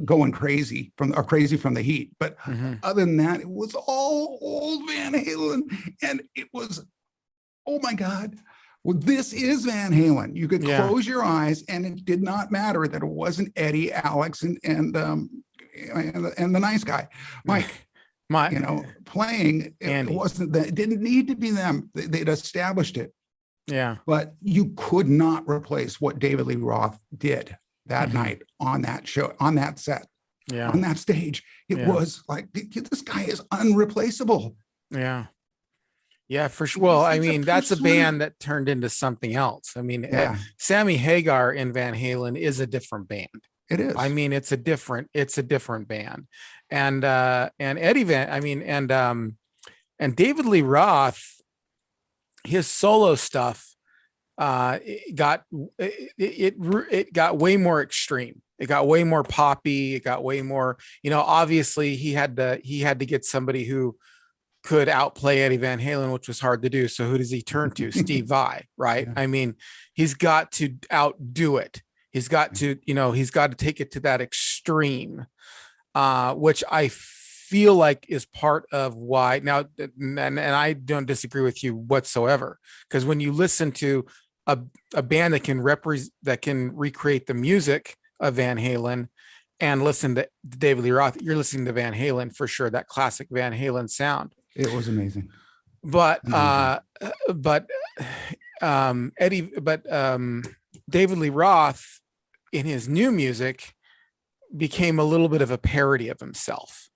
going crazy from the heat, but other than that, it was all old Van Halen, and it was, oh my God, well, this is Van Halen. You could close your eyes, and it did not matter that it wasn't Eddie, Alex, and the nice guy, Mike. Playing. It wasn't that. It didn't need to be them. They'd established it. Yeah, but you could not replace what David Lee Roth did that night on that show, on that set, on that stage. It was like, this guy is unreplaceable. Yeah, for sure. Well, I mean, that's a band that turned into something else. I mean, Sammy Hagar in Van Halen is a different band. It is. I mean, it's a different band. And Eddie Van, and David Lee Roth, his solo stuff, it got way more extreme. It got way more poppy. It got way more, obviously he had to get somebody who could outplay Eddie Van Halen, which was hard to do. So who does he turn to? Steve Vai, right? Yeah. I mean, he's got to outdo it. He's got to, he's got to take it to that extreme, which I feel like is part of why now, and I don't disagree with you whatsoever, because when you listen to a band that can recreate the music of Van Halen and listen to David Lee Roth, you're listening to Van Halen for sure, that classic Van Halen sound. It was amazing. But David Lee Roth in his new music became a little bit of a parody of himself.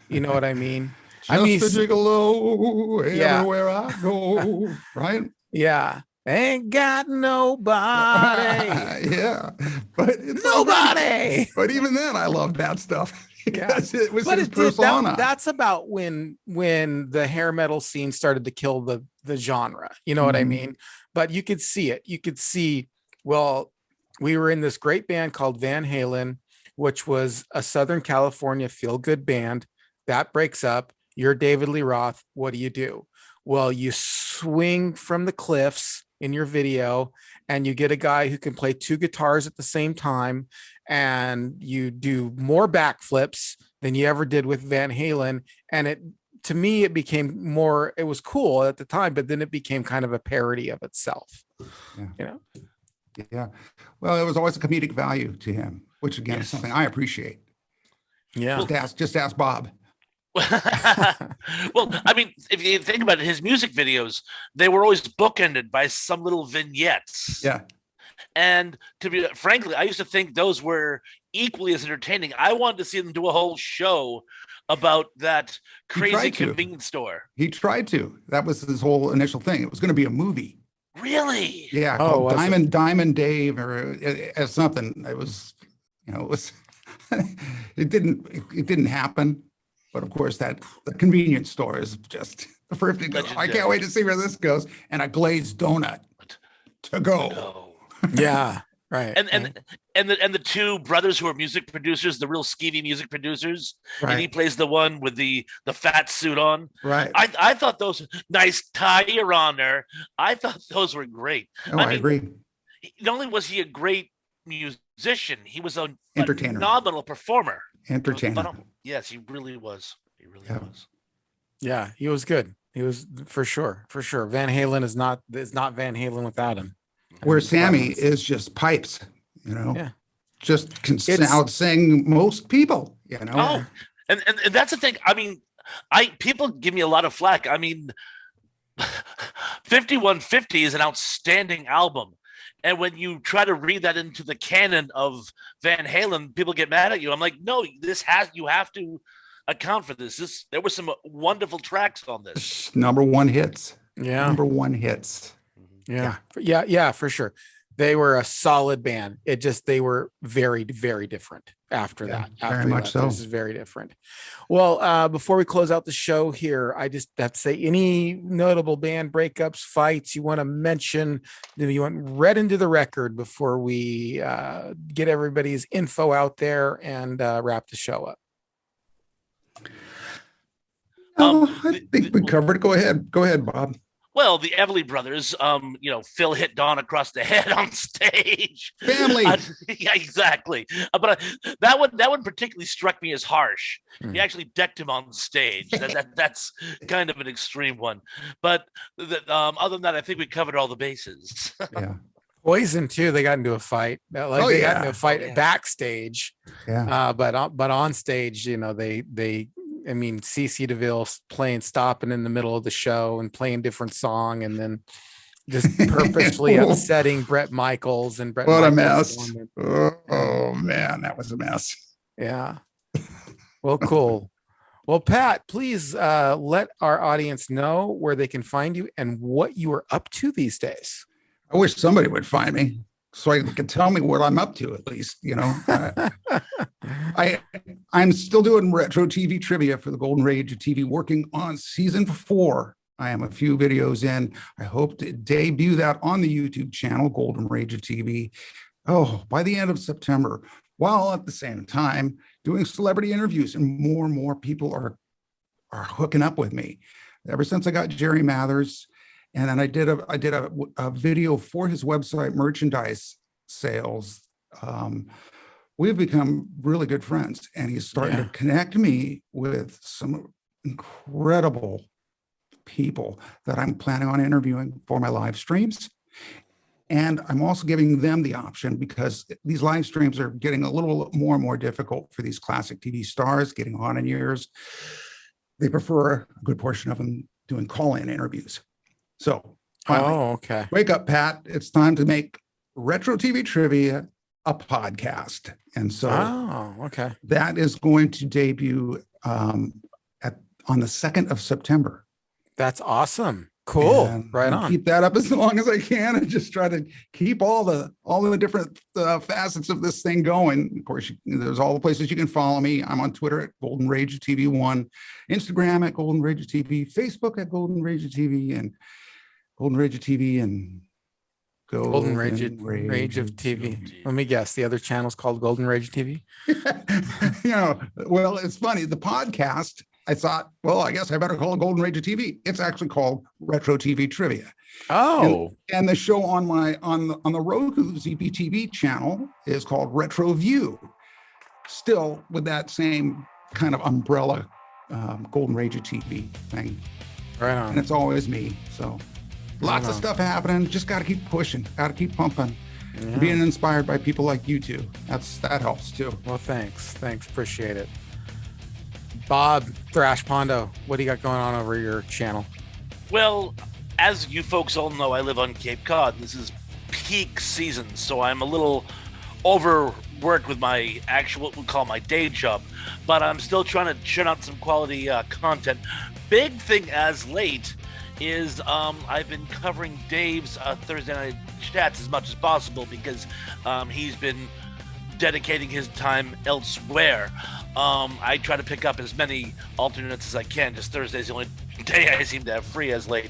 You know what I mean? Just a gigolo everywhere I go, right? Yeah. Ain't got nobody. Yeah. But it's nobody. But even then, I loved that stuff. Because it was his persona. That's about when the hair metal scene started to kill the genre. You know what I mean? But you could see it. You could see, well, we were in this great band called Van Halen, which was a Southern California feel-good band. That breaks up. You're David Lee Roth. What do? well, you swing from the cliffs in your video and you get a guy who can play two guitars at the same time, and you do more backflips than you ever did with Van Halen. And to me, it became more, it was cool at the time, but then it became kind of a parody of itself. Yeah. You know? Yeah. Well, it was always a comedic value to him, which again is something I appreciate. Yeah. Just ask Bob. Well, I mean, if you think about it, his music videos, they were always bookended by some little vignettes. Yeah. And to be frankly, I used to think those were equally as entertaining. I wanted to see them do a whole show about that crazy convenience store. He tried to. That was his whole initial thing. It was going to be a movie. Really? Yeah. Called Diamond Dave or as something. It was, it was, it didn't happen. But of course, the convenience store is just the first thing. I can't wait to see where this goes. And a glazed donut to go. Yeah, right. And the two brothers who are music producers, the real skeevy music producers, right. And he plays the one with the fat suit on. Right. I thought those nice tie your honor. I thought those were great. Oh, I agree. Not only was he a great musician, he was a phenomenal performer. Entertainer. Yes, he really was. He really was. Yeah, he was good. He was for sure. Van Halen is not Van Halen without him. Where Sammy is just pipes, Yeah. Just can outsing most people, Oh, and that's the thing. I mean, people give me a lot of flack. I mean, 5150 is an outstanding album. And when you try to read that into the canon of Van Halen, people get mad at you. I'm like, no, you have to account for this. There were some wonderful tracks on this. Number one hits. Yeah. Number one hits. Yeah, for sure. They were a solid band. They were very, very different after that. Very much so. This is very different. Well, before we close out the show here, I just have to say, any notable band breakups, fights you want to mention, you want read into the record before we get everybody's info out there and wrap the show up. I think we covered it. Go ahead, Bob. Well, the Everly Brothers, Phil hit Don across the head on stage. Family. Yeah, exactly. But that one particularly struck me as harsh. He actually decked him on stage. That's kind of an extreme one. But other than that, I think we covered all the bases. Yeah. Poison too. They got into a fight. Got into a fight backstage. Yeah. But on stage, CeCe DeVille stopping in the middle of the show and playing different song, and then just purposefully upsetting Bret Michaels and Bret. What Michaels. a mess! Oh man, that was a mess. Yeah. Well, cool. Well, Pat, please let our audience know where they can find you and what you are up to these days. I wish somebody would find me so I can tell me what I'm up to, at least, I'm still doing retro TV trivia for the Golden Age of TV, working on season 4. I am a few videos in. I hope to debut that on the YouTube channel, Golden Age of TV, by the end of September, while at the same time doing celebrity interviews, and more people are hooking up with me. Ever since I got Jerry Mathers. And then I did a video for his website merchandise sales. We've become really good friends, and he's starting to connect me with some incredible people that I'm planning on interviewing for my live streams. And I'm also giving them the option, because these live streams are getting a little more and more difficult for these classic TV stars getting on in years. They prefer a good portion of them doing call-in interviews. So, okay. Wake up, Pat. It's time to make Retro TV Trivia a podcast. And so that is going to debut on the 2nd of September. That's awesome. Cool. And right on. Keep that up as long as I can, and just try to keep all the different facets of this thing going. Of course, there's all the places you can follow me. I'm on Twitter at Golden Rage of TV 1, Instagram at Golden Rage of TV, Facebook at Golden Rage of TV, and Golden Rage of TV, and Golden Rage of TV. Let me guess. The other channel's called Golden Rage TV. Well, it's funny. The podcast I thought, well, I guess I better call it Golden Rage of TV. It's actually called Retro TV Trivia. Oh, and the show on the Roku ZBTV channel is called Retro View, still with that same kind of umbrella, Golden Rage of TV thing. right on. And it's always me. So lots of stuff happening. Just got to keep pushing. Got to keep pumping. Yeah. Being inspired by people like you two. That helps too. Well, thanks. Appreciate it. Bob Thrash Pondo, what do you got going on over your channel? Well, as you folks all know, I live on Cape Cod. This is peak season, so I'm a little overworked with my what we call my day job, but I'm still trying to churn out some quality content. Big thing as late is I've been covering Dave's Thursday night chats as much as possible because he's been dedicating his time elsewhere. I try to pick up as many alternates as I can. Just Thursday's the only day I seem to have free as late.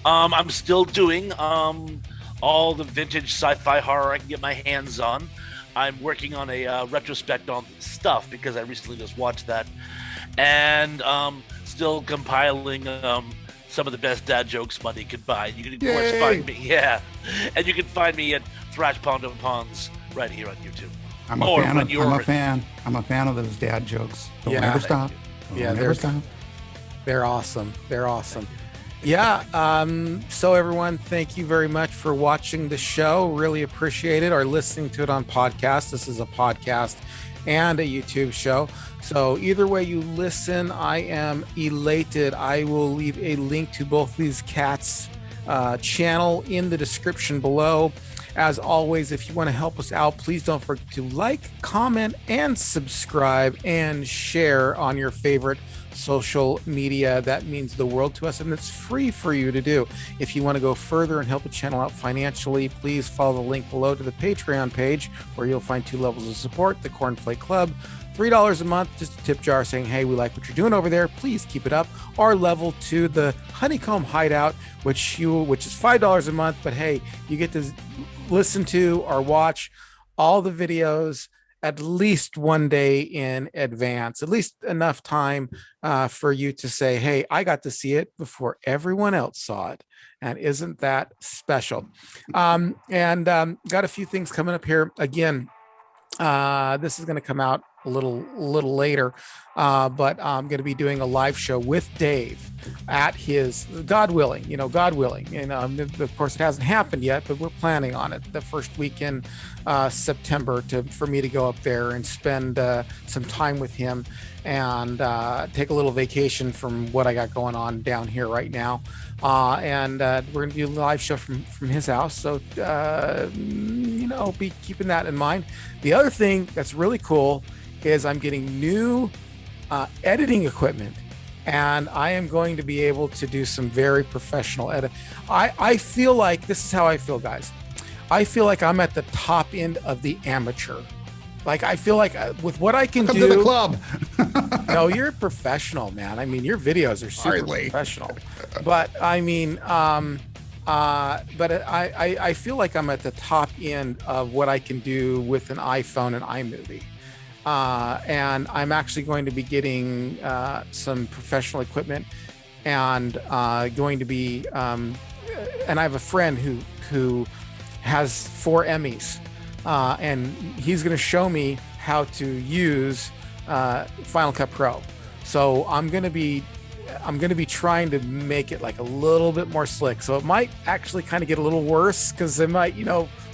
I'm still doing all the vintage sci-fi horror I can get my hands on. I'm working on a retrospect on Stuff because I recently just watched that, and still compiling some of the best dad jokes money could buy. You can of course find me, and you can find me at Thrash Pondo Ponds right here on YouTube. I'm a fan of those dad jokes. Don't ever stop. They're awesome. Yeah. So everyone, thank you very much for watching the show. Really appreciate it, or listening to it on podcast. This is a podcast and a YouTube show. So either way you listen, I am elated. I will leave a link to both these cats' channel in the description below. As always, if you want to help us out, please don't forget to like, comment, and subscribe and share on your favorite social media. That means the world to us, and it's free for you to do. If you want to go further and help the channel out financially, please follow the link below to the Patreon page, where you'll find 2 levels of support: the Cornflake Club, $3 a month, just a tip jar saying, hey, we like what you're doing over there, please keep it up. Or level 2, the Honeycomb Hideout, which is $5 a month, but hey, you get to listen to or watch all the videos at least one day in advance, at least enough time for you to say, hey, I got to see it before everyone else saw it. And isn't that special? Got a few things coming up here. Again, this is going to come out a little later, but I'm going to be doing a live show with Dave at his, God willing, and of course it hasn't happened yet, but we're planning on it the first week in September for me to go up there and spend some time with him and take a little vacation from what I got going on down here right now. And we're going to do a live show from his house. So, be keeping that in mind. The other thing that's really cool is I'm getting new editing equipment, and I am going to be able to do some very professional edit. I feel like, this is how I feel, guys. I feel like I'm at the top end of the amateur. Like, I feel like with what I can do. Welcome to the club. No, you're a professional, man. I mean, your videos are super professional. But I mean, I feel like I'm at the top end of what I can do with an iPhone and iMovie. And I'm actually going to be getting some professional equipment, and going to be, and I have a friend who has 4 Emmys, and he's going to show me how to use Final Cut Pro. So I'm going to be trying to make it like a little bit more slick. So it might actually kind of get a little worse, because it might,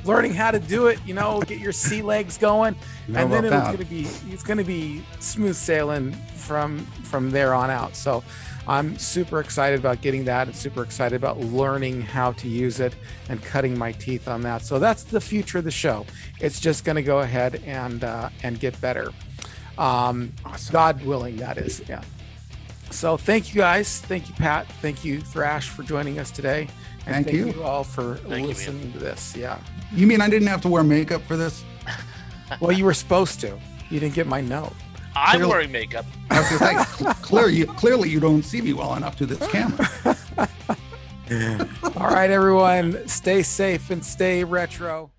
learning how to do it, get your sea legs going, and then it's going to be smooth sailing from there on out. So I'm super excited about getting that, and super excited about learning how to use it and cutting my teeth on that. So that's the future of the show. It's just going to go ahead and get better. Awesome. God willing, that is. Yeah. So thank you guys. Thank you, Pat. Thank you, Thrash, for joining us today. And thank you all for listening to this. Yeah. You mean I didn't have to wear makeup for this? Well, you were supposed to. You didn't get my note. I'm wearing makeup. I was going to say, clearly you don't see me well enough to this camera. All right, everyone. Stay safe and stay retro.